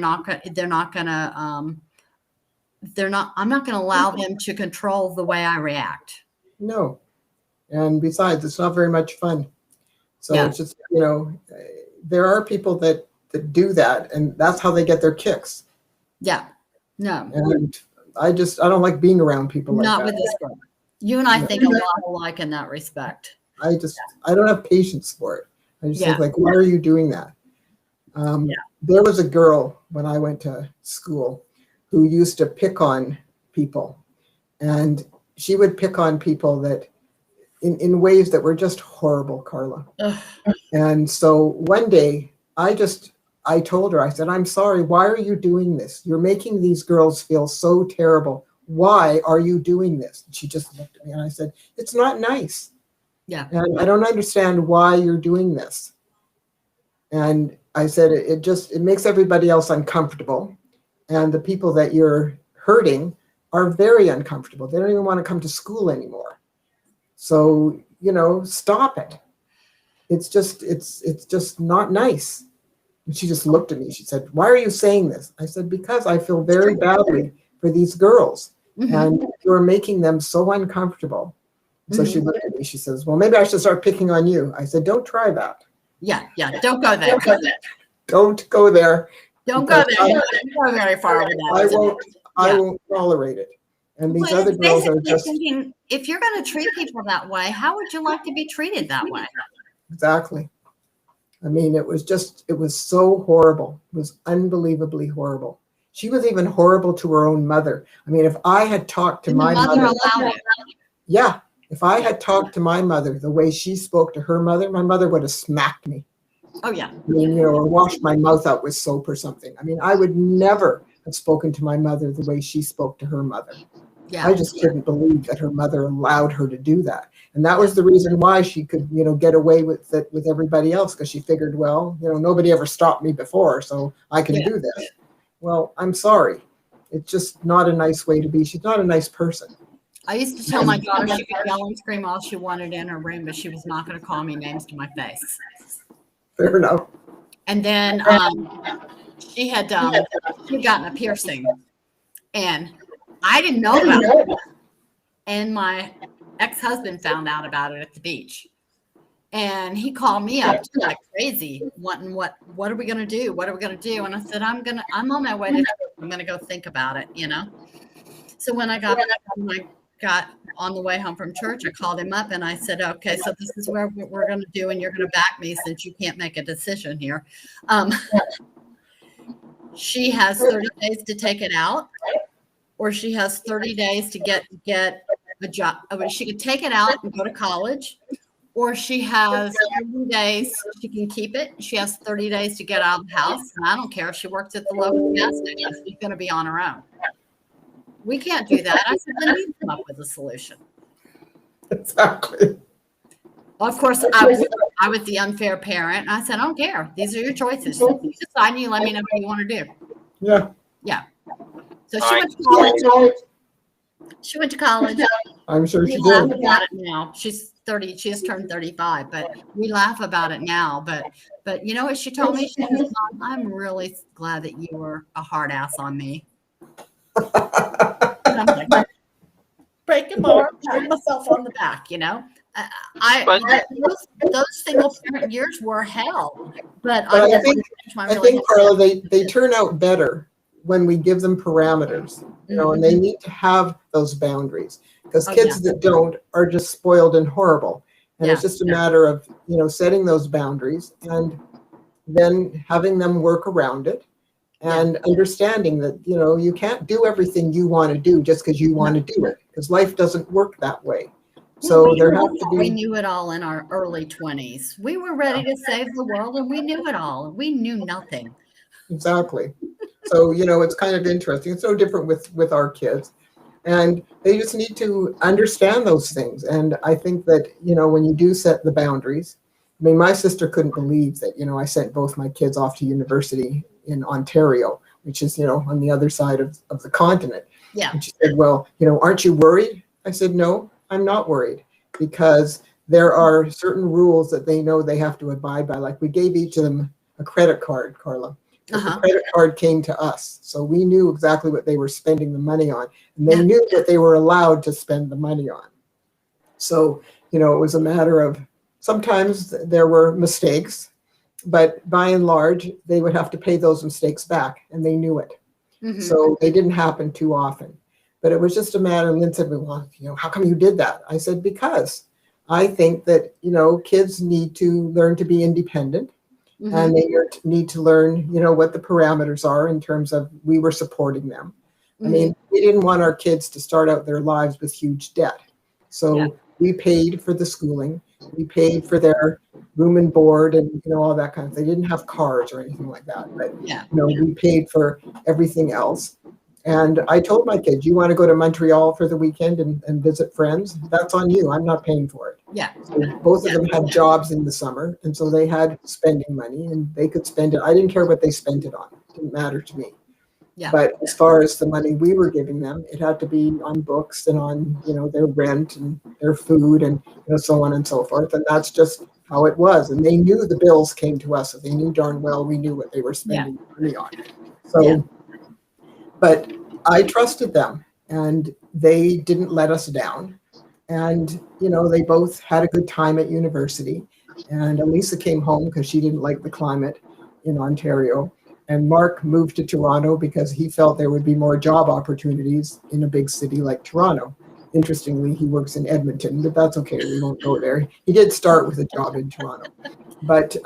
not going to allow them to control the way I react. No. And besides, it's not very much fun. So It's just, there are people that that do that, and that's how they get their kicks. Yeah. No. And I don't like being around people like Not that. with this girl. You and I think a lot alike in that respect. I don't have patience for it. I just think, like, why are you doing that? There was a girl when I went to school who used to pick on people, and she would pick on people that in ways that were just horrible, Carla. Ugh. And so one day I told her, I said, I'm sorry, why are you doing this? You're making these girls feel so terrible. Why are you doing this? And she just looked at me and I said, it's not nice. Yeah. And I don't understand why you're doing this. And I said, it makes everybody else uncomfortable. And the people that you're hurting are very uncomfortable. They don't even want to come to school anymore. So, stop it. It's just not nice. And she just looked at me. She said, why are you saying this? I said, because I feel very badly for these girls. Mm-hmm. And you're making them so uncomfortable. So she looked at me. She says, well, maybe I should start picking on you. I said, don't try that. Yeah. Don't go there. Don't go there. Don't go there. Don't go very far with that. I won't tolerate it. And these other girls are just thinking, if you're going to treat people that way, how would you like to be treated that way? Exactly. I mean, it was so horrible. It was unbelievably horrible. She was even horrible to her own mother. I mean, if I had talked to my mother, if I had talked to my mother the way she spoke to her mother, my mother would have smacked me. Oh, yeah. I mean, or washed my mouth out with soap or something. I mean, I would never have spoken to my mother the way she spoke to her mother. Yeah. I just couldn't believe that her mother allowed her to do that. And that was the reason why she could, get away with it with everybody else, because she figured, well, nobody ever stopped me before, so I can do this. Well, I'm sorry. It's just not a nice way to be. She's not a nice person. I used to tell my daughter she could yell and scream all she wanted in her room, but she was not going to call me names to my face. Fair enough. And then she had she'd gotten a piercing, and I didn't know about it. And my ex-husband found out about it at the beach, and he called me up like crazy, wanting what are we going to do? What are we going to do? And I said, I'm on my way to. I'm going to go think about it. So when I got on the way home from church, I called him up and I said, okay, so this is what we're going to do, and you're going to back me since you can't make a decision here. She has 30 days to take it out, or she has 30 days to get a job. She could take it out and go to college, or she has 30 days, she can keep it. She has 30 days to get out of the house. And I don't care if she works at the local gas station. She's going to be on her own. We can't do that. I said, then you come up with a solution. Exactly. Of course, I was the unfair parent. I said, I don't care. These are your choices. You decide and you let me know what you want to do. Yeah. Yeah. So she went to college. She went to college. I'm sure she laugh did. about it now. She's 30. She just turned 35, but we laugh about it now. But you know what she told me? She said, Mom, I'm really glad that you were a hard ass on me. And I'm like, break a bar, pat myself on the back, those single parent years were hell. But I think Carla, they turn out better when we give them parameters, and they need to have those boundaries, because kids that don't are just spoiled and horrible. And it's just a matter of, setting those boundaries and then having them work around it. And understanding that, you can't do everything you want to do just because you want to do it, because life doesn't work that way. So we knew it all in our early 20s. We were ready to save the world, and we knew it all. We knew nothing. Exactly. So, it's kind of interesting. It's no different with our kids. And they just need to understand those things. And I think that, when you do set the boundaries, I mean, my sister couldn't believe that, I sent both my kids off to university in Ontario, which is, on the other side of the continent. Yeah. And she said, well, aren't you worried? I said, no, I'm not worried, because there are certain rules that they know they have to abide by. Like, we gave each of them a credit card, Carla. The credit card came to us. So we knew exactly what they were spending the money on. And they knew that they were allowed to spend the money on. So, it was a matter of, sometimes there were mistakes, But by and large, they would have to pay those mistakes back, and they knew it. Mhm. So they didn't happen too often. But it was just a matter, and Lynn said, well, how come you did that? I said, because I think that, kids need to learn to be independent, Mhm. and they need to learn, what the parameters are in terms of we were supporting them. I mean, we didn't want our kids to start out their lives with huge debt. So we paid for the schooling. We paid for their room and board and, all that kind of thing. They didn't have cars or anything like that. But, we paid for everything else. And I told my kids, you want to go to Montreal for the weekend and visit friends? That's on you. I'm not paying for it. Yeah. So both of them had jobs in the summer. And so they had spending money and they could spend it. I didn't care what they spent it on. It didn't matter to me. Yeah. But as far as the money we were giving them, it had to be on books and on, their rent and their food and, so on and so forth. And that's just how it was. And they knew the bills came to us. So they knew darn well we knew what they were spending money on. So, but I trusted them and they didn't let us down. And, they both had a good time at university. And Elisa came home because she didn't like the climate in Ontario. And Mark moved to Toronto because he felt there would be more job opportunities in a big city like Toronto. Interestingly, he works in Edmonton, but that's okay. We won't go there. He did start with a job in Toronto. But,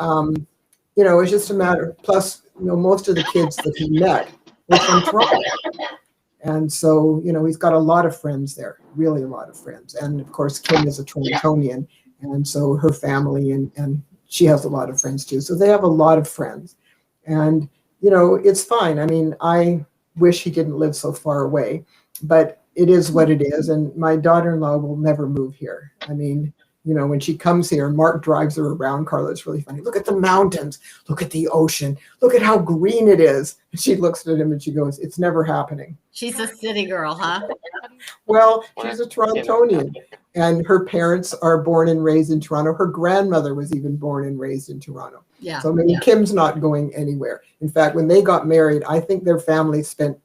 it's just a matter. Plus, most of the kids that he met were from Toronto. And so, he's got a lot of friends there, really a lot of friends. And of course, Kim is a Torontonian. And so her family and she has a lot of friends too. So they have a lot of friends. And it's fine. I mean, I wish he didn't live so far away, but it is what it is. And my daughter-in-law will never move here. I mean, when she comes here, Mark drives her around. Carla, it's really funny. Look at the mountains. Look at the ocean. Look at how green it is. And she looks at him and she goes, it's never happening. She's a city girl, huh? Well, she's a Torontonian. And her parents are born and raised in Toronto. Her grandmother was even born and raised in Toronto. Yeah. So I mean, Kim's not going anywhere. In fact, when they got married, I think their family sent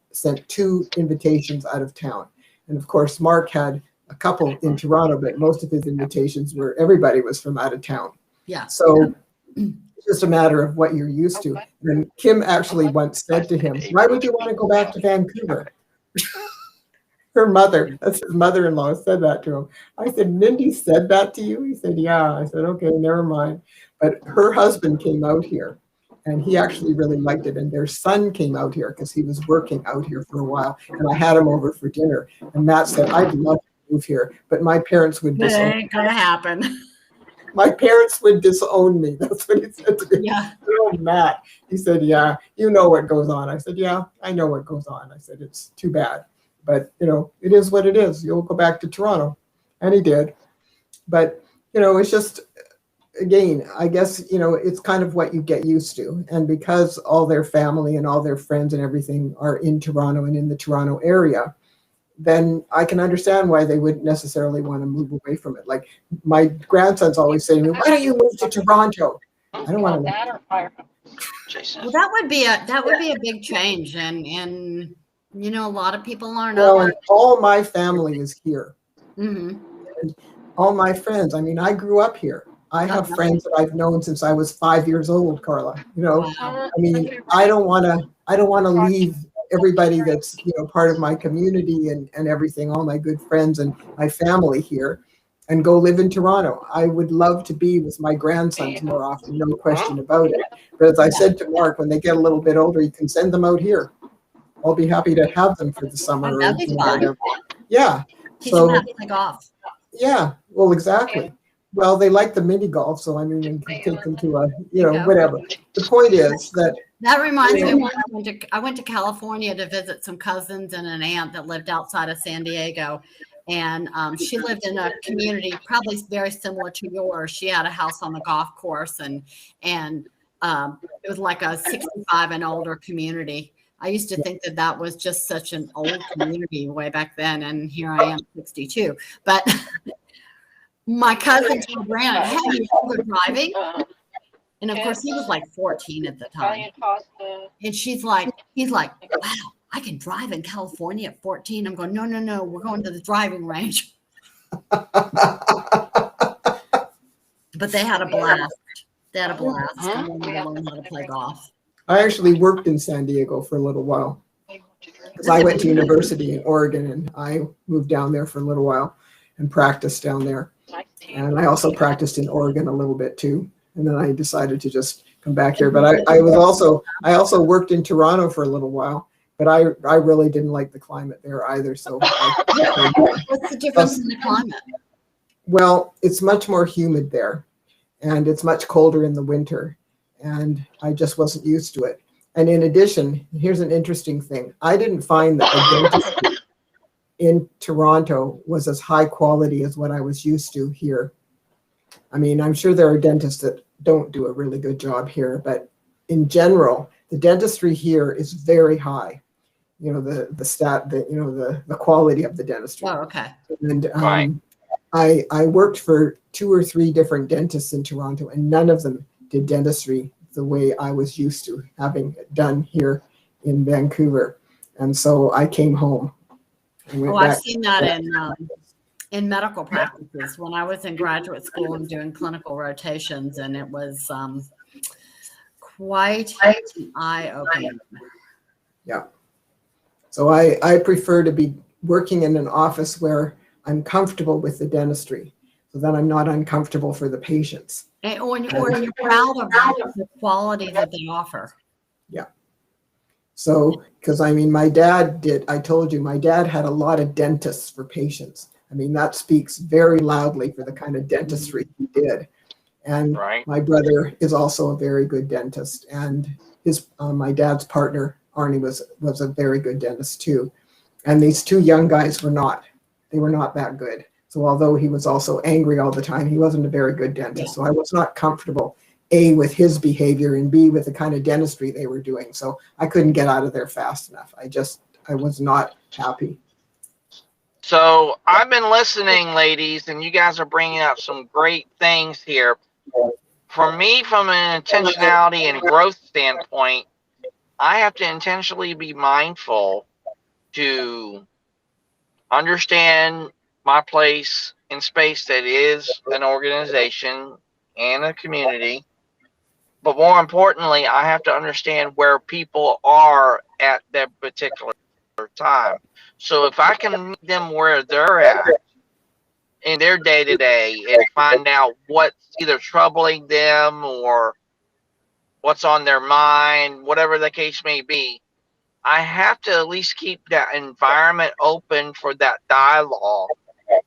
2 invitations out of town. And of course, Mark had a couple in Toronto, but most of his invitations were everybody was from out of town. Yeah. So it's just a matter of what you're used to. And Kim actually once said to him, why would you want to go back to Vancouver? Her mother, that's his mother-in-law, said that to him. I said, Mindy said that to you? He said, yeah. I said, okay, never mind. But her husband came out here and he actually really liked it. And their son came out here because he was working out here for a while. And I had him over for dinner. And Matt said, I'd love to move here, but my parents would It disown me. ain't gonna happen. My parents would disown me. That's what he said to me. Yeah. Oh, Matt. He said, yeah, you know what goes on. I said, yeah, I know what goes on. I said, it's too bad. But, it is what it is. You'll go back to Toronto. And he did. But, it's just, again, I guess, it's kind of what you get used to. And because all their family and all their friends and everything are in Toronto and in the Toronto area, then I can understand why they wouldn't necessarily want to move away from it. Like my grandson's always saying to me, why don't you move to Toronto? I don't want to. Well, that would be a big change. And a lot of people aren't. Well, and all my family is here. Mm-hmm. And all my friends. I mean, I grew up here. I have friends that I've known since I was 5 years old, Carla. Wow. I mean, I don't want to leave everybody that's, part of my community and everything, all my good friends and my family here and go live in Toronto. I would love to be with my grandsons more often, no question about it. But as I said to Mark, when they get a little bit older, you can send them out here. I'll be happy to have them for the summer. That'd be fun. Yeah. Teach them how to play golf. Yeah, well, exactly. Well, they like the mini golf, so I mean, you can take them to a, whatever. The point is that. That reminds me, when I went to California to visit some cousins and an aunt that lived outside of San Diego. And she lived in a community probably very similar to yours. She had a house on the golf course and it was like a 65 and older community. I used to think that was just such an old community way back then. And here I am 62. But my cousin told Brandon, hey, you go driving? And of course, he was like 14 at the time. And he's like, wow, I can drive in California at 14. I'm going, no, we're going to the driving range. But they had a blast. They had a blast and wanted to learn how to play golf. I actually worked in San Diego for a little while. Because I went to university in Oregon and I moved down there for a little while and practiced down there. And I also practiced in Oregon a little bit too. And then I decided to just come back here. But I also worked in Toronto for a little while, but I really didn't like the climate there either. So What's the difference in the climate? well, it's much more humid there and it's much colder in the winter. And I just wasn't used to it. And in addition, here's an interesting thing. I didn't find that the dentistry in Toronto was as high quality as what I was used to here. I mean, I'm sure there are dentists that don't do a really good job here, but in general, the dentistry here is very high. You know, the quality of the dentistry. Oh, okay. And Right. I worked for 2 or 3 different dentists in Toronto, and none of them did dentistry the way I was used to having it done here in Vancouver. And so I came home. Oh, I've seen that in medical practices when I was in graduate school and doing clinical rotations, and it was quite an eye-opener. Yeah. So I prefer to be working in an office where I'm comfortable with the dentistry, so that I'm not uncomfortable for the patients. Or you're proud of the quality that they offer. Yeah. So, because I mean, I told you, my dad had a lot of dentists for patients. I mean, that speaks very loudly for the kind of dentistry he did. And Right. my brother is also a very good dentist. And my dad's partner, Arnie, was a very good dentist too. And these 2 young guys were not. They were not that good. So although he was also angry all the time, he wasn't a very good dentist. So I was not comfortable, A, with his behavior, and B, with the kind of dentistry they were doing. So I couldn't get out of there fast enough. I was not happy. So I've been listening, ladies, and you guys are bringing up some great things here. For me, from an intentionality and growth standpoint, I have to intentionally be mindful to understand my place in space that is an organization and a community. But more importantly, I have to understand where people are at that particular time. So if I can meet them where they're at in their day to day and find out what's either troubling them or what's on their mind, whatever the case may be, I have to at least keep that environment open for that dialogue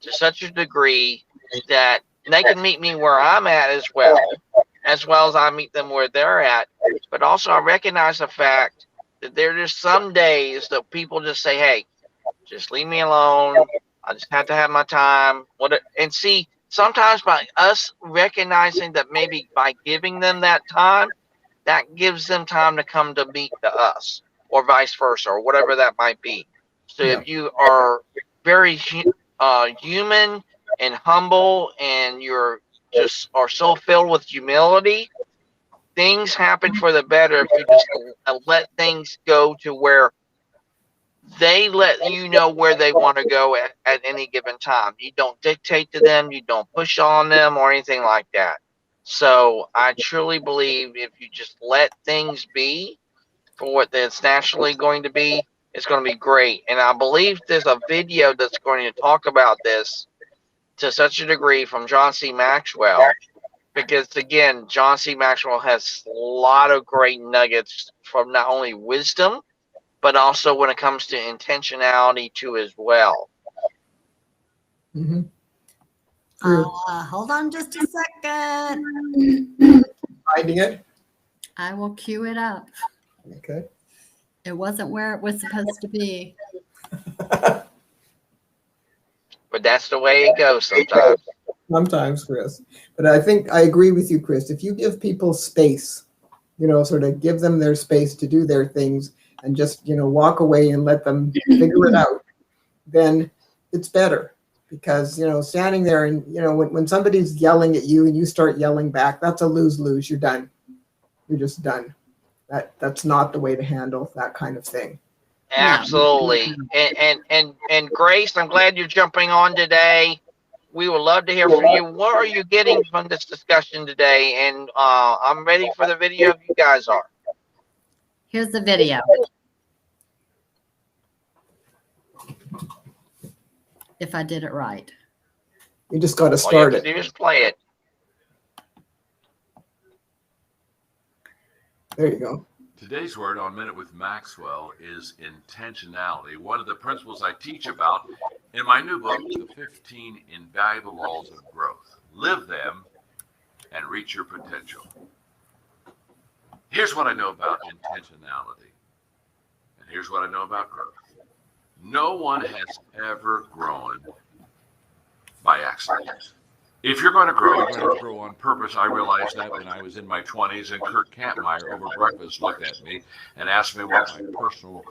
to such a degree that they can meet me where I'm at as well as I meet them where they're at. But also I recognize the fact that there are just some days that people just say, hey, just leave me alone. I just have to have my time. And see, sometimes by us recognizing that maybe by giving them that time, that gives them time to come to meet to us, or vice versa, or whatever that might be. So if you are very human and humble, and you're just are so filled with humility, things happen for the better if you just let things go to where they let you know where they want to go at any given time. You don't dictate to them, you don't push on them or anything like that. So I truly believe if you just let things be for what it's naturally going to be, it's going to be great. And I believe there's a video that's going to talk about this to such a degree from John C. Maxwell, because again, John C. Maxwell has a lot of great nuggets from not only wisdom, but also when it comes to intentionality too as well. Mm-hmm. Hold on just a second. Finding it? I will cue it up. Okay. It wasn't where it was supposed to be. But that's the way it goes sometimes. Sometimes, Chris. But I think I agree with you, Chris. If you give people space, sort of give them their space to do their things and just, walk away and let them figure it out, then it's better. Because, standing there and, when somebody's yelling at you and you start yelling back, that's a lose-lose. You're done. You're just done. That's not the way to handle that kind of thing. Absolutely. And Grace, I'm glad you're jumping on today. We would love to hear from you. What are you getting from this discussion today? And I'm ready for the video if you guys are. Here's the video. If I did it right. You just got to All you start have to it. do is play it. There you go. Today's word on Minute with Maxwell is intentionality, one of the principles I teach about in my new book, The 15 Invaluable Laws of Growth. Live them and reach your potential. Here's what I know about intentionality, and here's what I know about growth. No one has ever grown by accident. If you're going to grow, you're going to grow on purpose. I realized that when I was in my 20s, and Kurt Kampmeyer over breakfast looked at me and asked me what my personal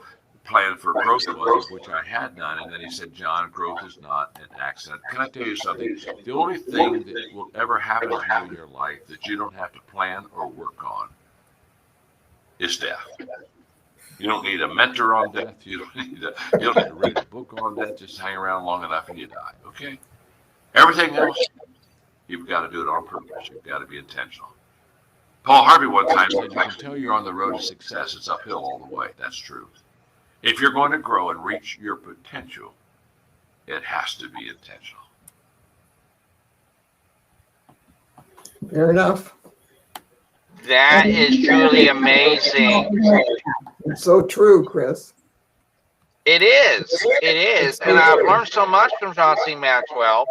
plan for growth was, of which I had none. And then he said, John, growth is not an accident. Can I tell you something? The only thing that will ever happen to you in your life that you don't have to plan or work on is death. You don't need a mentor on death. You don't need to read a book on death. Just hang around long enough and you die. Okay? Everything else, you've got to do it on purpose. You've got to be intentional. Paul Harvey one time said, you can tell you're on the road to success. It's uphill all the way. That's true. If you're going to grow and reach your potential, it has to be intentional. Fair enough. That is truly amazing. It's so true, Chris. It is. It is. And I've learned so much from John C. Maxwell.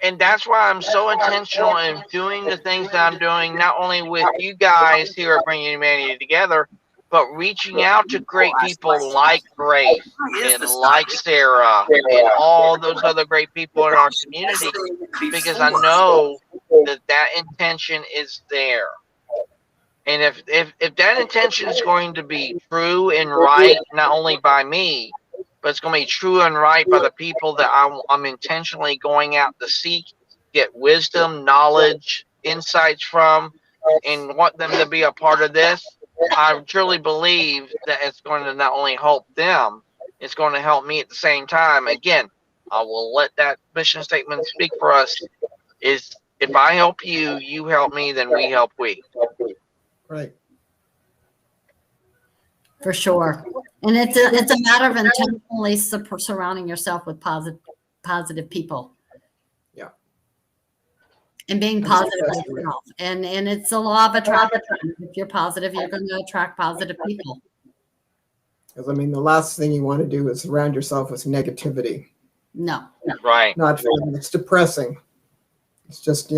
And that's why I'm so intentional in doing the things that I'm doing, not only with you guys here at Bringing Humanity Together, but reaching out to great people like Grace and like Sarah and all those other great people in our community, because I know that that intention is there. And if that intention is going to be true and right, not only by me, but it's going to be true and right by the people that I'm intentionally going out to seek, get wisdom, knowledge, insights from, and want them to be a part of this, I truly believe that it's going to not only help them, it's going to help me at the same time. Again, I will let that mission statement speak for us. Is if I help you, you help me, then we help we. Right. For sure. And it's a matter of intentionally surrounding yourself with positive people. Yeah. And being positive yourself. And it's a law of attraction. If you're positive, you're going to attract positive people. Because I mean, the last thing you want to do is surround yourself with negativity. No. Right. Not fun. It's depressing. It's just,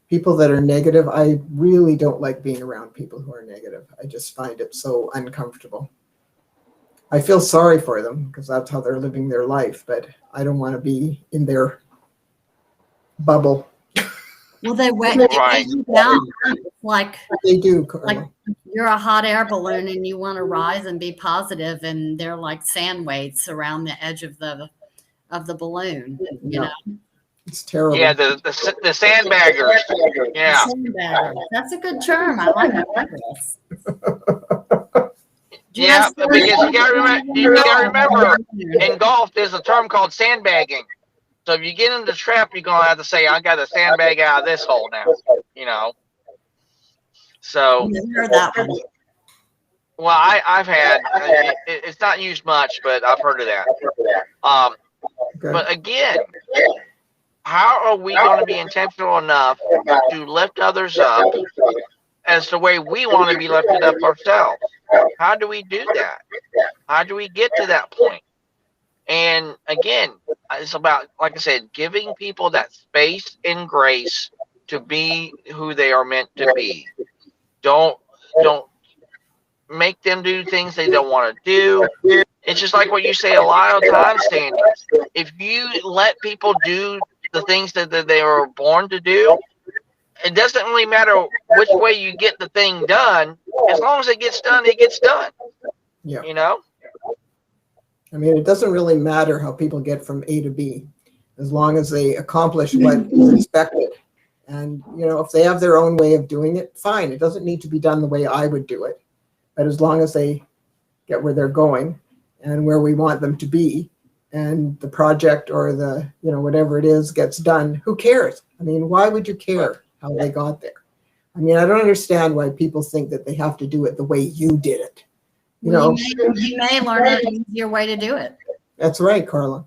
people that are negative. I really don't like being around people who are negative. I just find it so uncomfortable. I feel sorry for them because that's how they're living their life, but I don't want to be in their bubble. Well, they weigh you down. Like they do, Carla. Like you're a hot air balloon and you want to rise and be positive, and they're like sand weights around the edge of the balloon. You know, it's terrible. Yeah, the sandbaggers. Yeah, sandbaggers. That's a good term. I like it. Yeah, because you gotta remember, in golf, there's a term called sandbagging. So if you get in the trap, you're gonna have to say, "I got a sandbag out of this hole now." So. Heard that one. Well, I've had. It's not used much, but I've heard of that. But again, how are we going to be intentional enough to lift others up as the way we want to be lifted up ourselves? How do we do that? How do we get to that point? And again, it's about, like I said, giving people that space and grace to be who they are meant to be. Don't make them do things they don't want to do. It's just like what you say a lot of times, Sandy. If you let people do the things that they were born to do, it doesn't really matter which way you get the thing done. As long as it gets done, it gets done. Yeah. I mean, it doesn't really matter how people get from A to B, as long as they accomplish what is expected. And, if they have their own way of doing it, fine. It doesn't need to be done the way I would do it. But as long as they get where they're going and where we want them to be, and the project or the, whatever it is gets done, who cares? I mean, why would you care how they got there? I mean, I don't understand why people think that they have to do it the way you did it. You may learn an easier way to do it. That's right, Carla.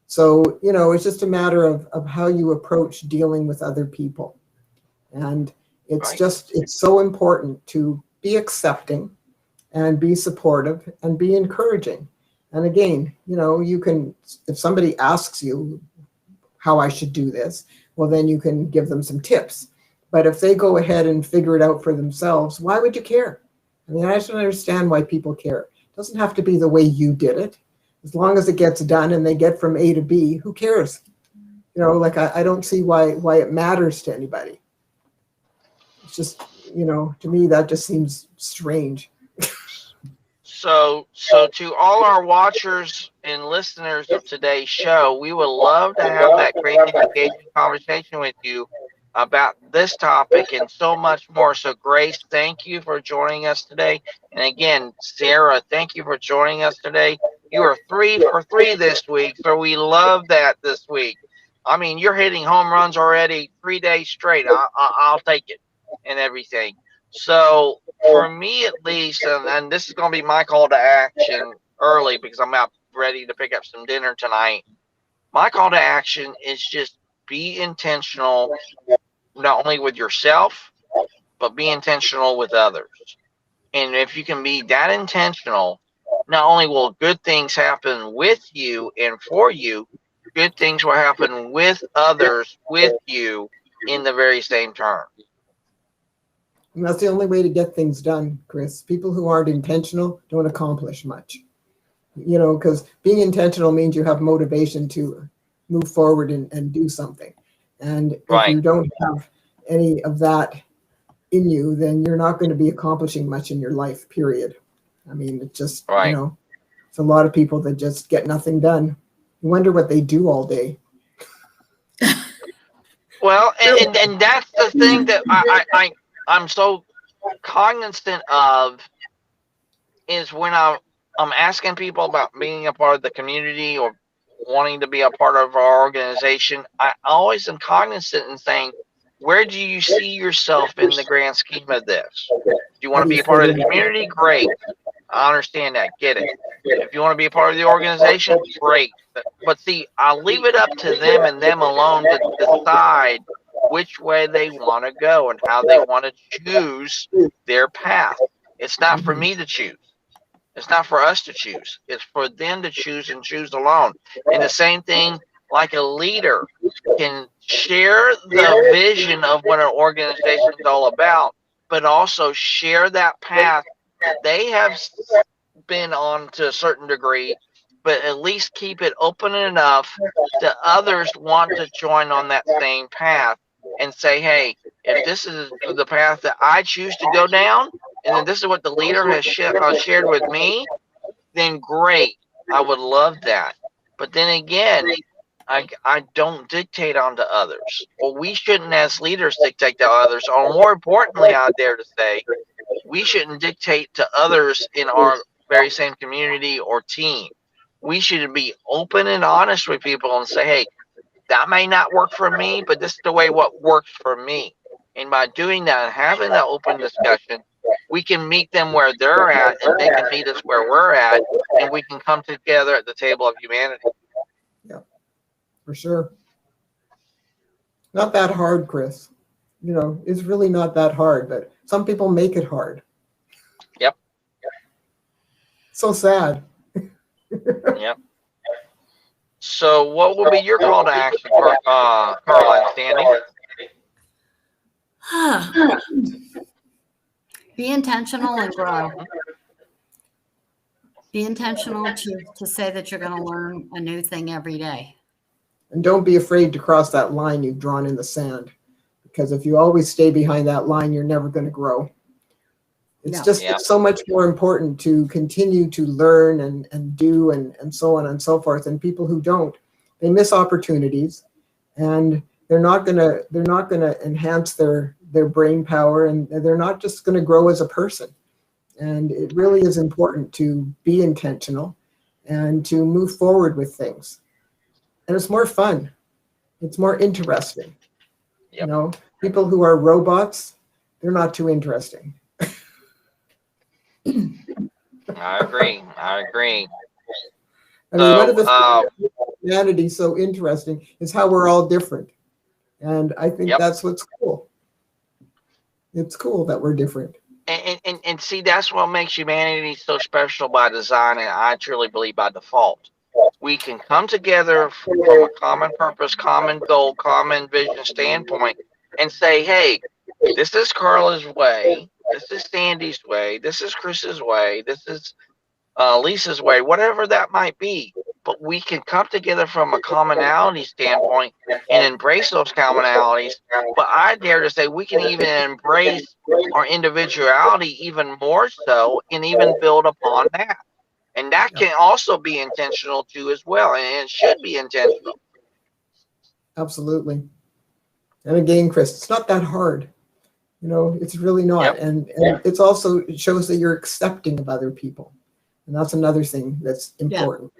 So, it's just a matter of how you approach dealing with other people. And it's it's so important to be accepting and be supportive and be encouraging. And again, you can, if somebody asks you how I should do this, well, then you can give them some tips. But if they go ahead and figure it out for themselves, why would you care? I mean, I just don't understand why people care. It doesn't have to be the way you did it. As long as it gets done and they get from A to B, who cares? I don't see why it matters to anybody. It's just, to me, that just seems strange. So to all our watchers and listeners of today's show, we would love to have that great engaging conversation with you about this topic and so much more. So Grace, thank you for joining us today. And again, Sarah, thank you for joining us today. You are 3 for 3 this week, so we love that this week. I mean, you're hitting home runs already 3 days straight. I'll take it and everything. So for me at least, and this is going to be my call to action early because I'm out ready to pick up some dinner tonight. My call to action is just be intentional, not only with yourself, but be intentional with others. And if you can be that intentional, not only will good things happen with you and for you, good things will happen with others with you in the very same term. And that's the only way to get things done, Chris. People who aren't intentional don't accomplish much. Because being intentional means you have motivation to move forward and do something. And if you don't have any of that in you, then you're not going to be accomplishing much in your life, period. I mean, it's just, it's a lot of people that just get nothing done. You wonder what they do all day. Well, and that's the thing that I'm so cognizant of is when I'm asking people about being a part of the community or wanting to be a part of our organization, I always am cognizant in saying, where do you see yourself in the grand scheme of this? Do you want to be a part of the community? Great. I understand that. Get it. If you want to be a part of the organization, great. But see, I'll leave it up to them and them alone to decide which way they want to go and how they want to choose their path. It's not for me to choose. It's not for us to choose. It's for them to choose and choose alone. And the same thing, like a leader can share the vision of what an organization is all about, but also share that path that they have been on to a certain degree, but at least keep it open enough that others want to join on that same path and say, hey, if this is the path that I choose to go down, and then this is what the leader has shared with me, then great. I would love that. But then again, I don't dictate onto others. Well, we shouldn't as leaders dictate to others. Or more importantly, I dare to say, we shouldn't dictate to others in our very same community or team. We should be open and honest with people and say, hey, that may not work for me, but this is the way what works for me. And by doing that and having that open discussion, we can meet them where they're at and they can meet us where we're at, and we can come together at the table of humanity. Yeah, for sure. Not that hard, Chris. It's really not that hard, but some people make it hard. Yep. So sad. Yep. So what will be your call to action for Carla and Sandy? Be intentional and grow. Be intentional to say that you're going to learn a new thing every day. And don't be afraid to cross that line you've drawn in the sand. Because if you always stay behind that line, you're never going to grow. It's it's so much more important to continue to learn and do and so on and so forth. And people who don't, they miss opportunities, and they're not gonna enhance their brain power, and they're not just going to grow as a person. And it really is important to be intentional and to move forward with things. And it's more fun. It's more interesting. Yep. You know, people who are robots, they're not too interesting. I agree. I agree. I mean, one of the So, things that makes humanity so interesting is how we're all different. And I think Yep. that's what's cool. It's cool that we're different. and see, that's what makes humanity so special by design, and I truly believe by default. We can come together from a common purpose, common goal, common vision standpoint, and say, hey, this is Carla's way, this is Sandy's way, this is Chris's way, this is Lisa's way, whatever that might be. But we can come together from a commonality standpoint and embrace those commonalities. But I dare to say we can even embrace our individuality even more so and even build upon that. And that can also be intentional too as well. And it should be intentional. Absolutely. And again, Chris, it's not that hard. You know, it's really not. Yep. And it's also, it shows that you're accepting of other people. And that's another thing that's important.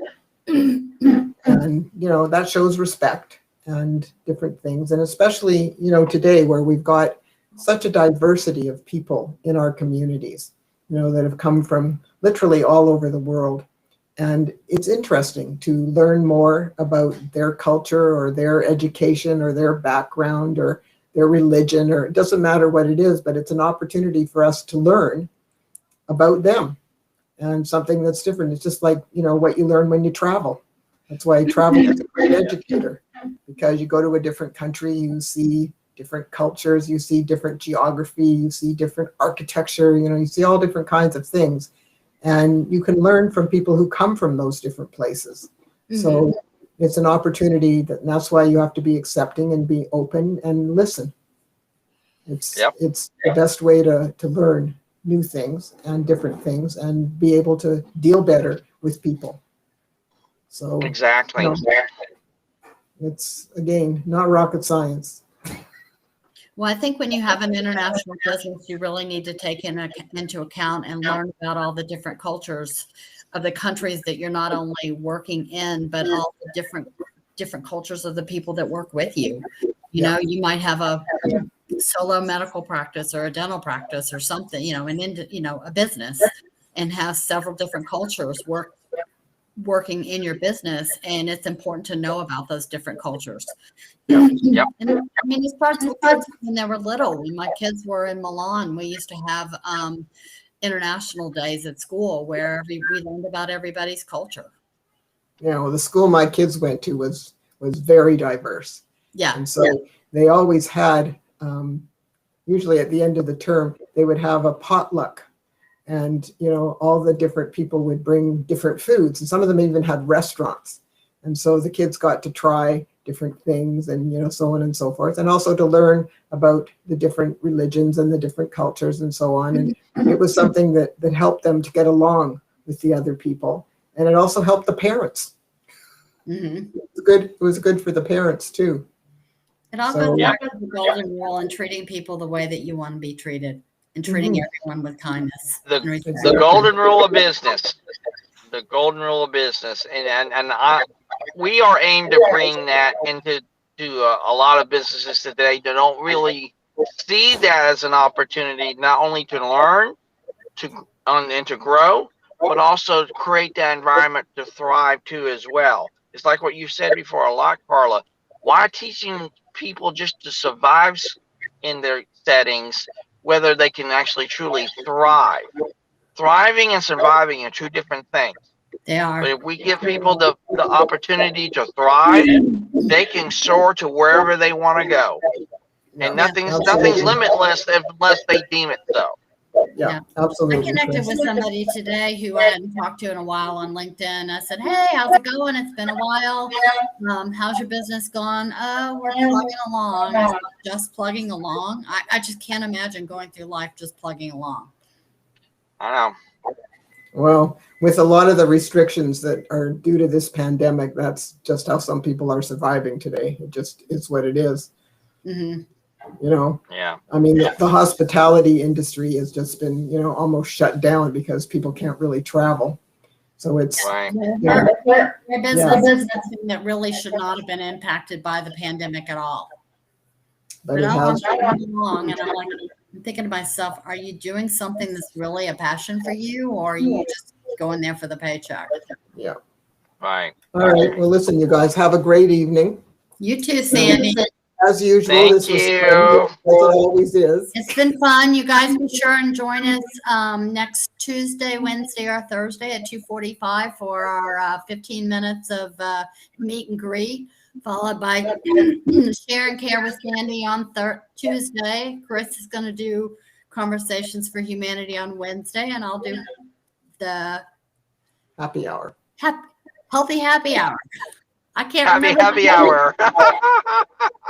And, you know, that shows respect and different things. And especially, you know, today where we've got such a diversity of people in our communities, you know, that have come from literally all over the world. And it's interesting to learn more about their culture or their education or their background or their religion, or it doesn't matter what it is, but it's an opportunity for us to learn about them. And something that's different. It's just like, you know, what you learn when you travel. That's why travel is a great educator, because you go to a different country, you see different cultures, you see different geography, you see different architecture, you know, you see all different kinds of things. And you can learn from people who come from those different places. Mm-hmm. So it's an opportunity and that's why you have to be accepting and be open and listen. It's the best way to learn new things and different things and be able to deal better with people. So exactly. You know, it's, again, not rocket science. Well, I think when you have an international business, you really need to take into account and learn about all the different cultures of the countries that you're not only working in, but all the different cultures of the people that work with you. You know, you might have a solo medical practice or a dental practice or something, you know, a business, and have several different cultures working in your business, and it's important to know about those different cultures. Yep. And I mean, it starts with kids when they were little. When my kids were in Milan, we used to have international days at school where we learned about everybody's culture. You know, the school my kids went to was very diverse. Yeah. And so they always had, usually at the end of the term, they would have a potluck. And, you know, all the different people would bring different foods. And some of them even had restaurants. And so the kids got to try different things and, you know, so on and so forth. And also to learn about the different religions and the different cultures and so on. And it was something that helped them to get along with the other people. And it also helped the parents. Mm-hmm. It was good for the parents too. It all goes back to the golden rule and treating people the way that you want to be treated and treating everyone with kindness. The golden rule of business. The golden rule of business. And we are aimed to bring that into a lot of businesses today that don't really see that as an opportunity, not only to learn and to grow, but also to create that environment to thrive too as well. It's like what you said before a lot, Carla. Why teaching people just to survive in their settings, whether they can actually truly thrive? Thriving and surviving are two different things. They are. But if we give people the opportunity to thrive, they can soar to wherever they want to go. And nothing's limitless unless they deem it so. Yeah, absolutely. I connected with somebody today who I hadn't talked to in a while on LinkedIn. I said, hey, how's it going? It's been a while. How's your business gone? Oh, we're plugging along. I said, just plugging along? I just can't imagine going through life just plugging along. I know. Well, with a lot of the restrictions that are due to this pandemic, that's just how some people are surviving today. It just is what it is. Mm-hmm. You know, I mean, the hospitality industry has just been, you know, almost shut down because people can't really travel. So it's, Right. yeah, My business is something that really should not have been impacted by the pandemic at all. but But it I'm has. along, and I'm thinking to myself, are you doing something that's really a passion for you, or are you just going there for the paycheck? Yeah. Right. All right. Well, listen, you guys have a great evening. You too, Sandy. As usual, Thank this was you. fun, as it always is. It's been fun. You guys be sure and join us next Tuesday, Wednesday, or Thursday at 2:45 for our 15 minutes of meet and greet, followed by Share and Care with Sandy on Tuesday. Chris is going to do Conversations for Humanity on Wednesday, and I'll do the Happy hour. Healthy Happy Hour. I can't Happy remember. happy hour.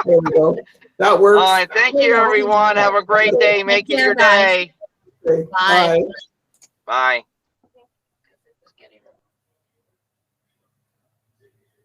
There we go. That works. All right. Thank you, everyone. Have a great day. Make it care, your guys. day. Okay, Bye. bye. Bye.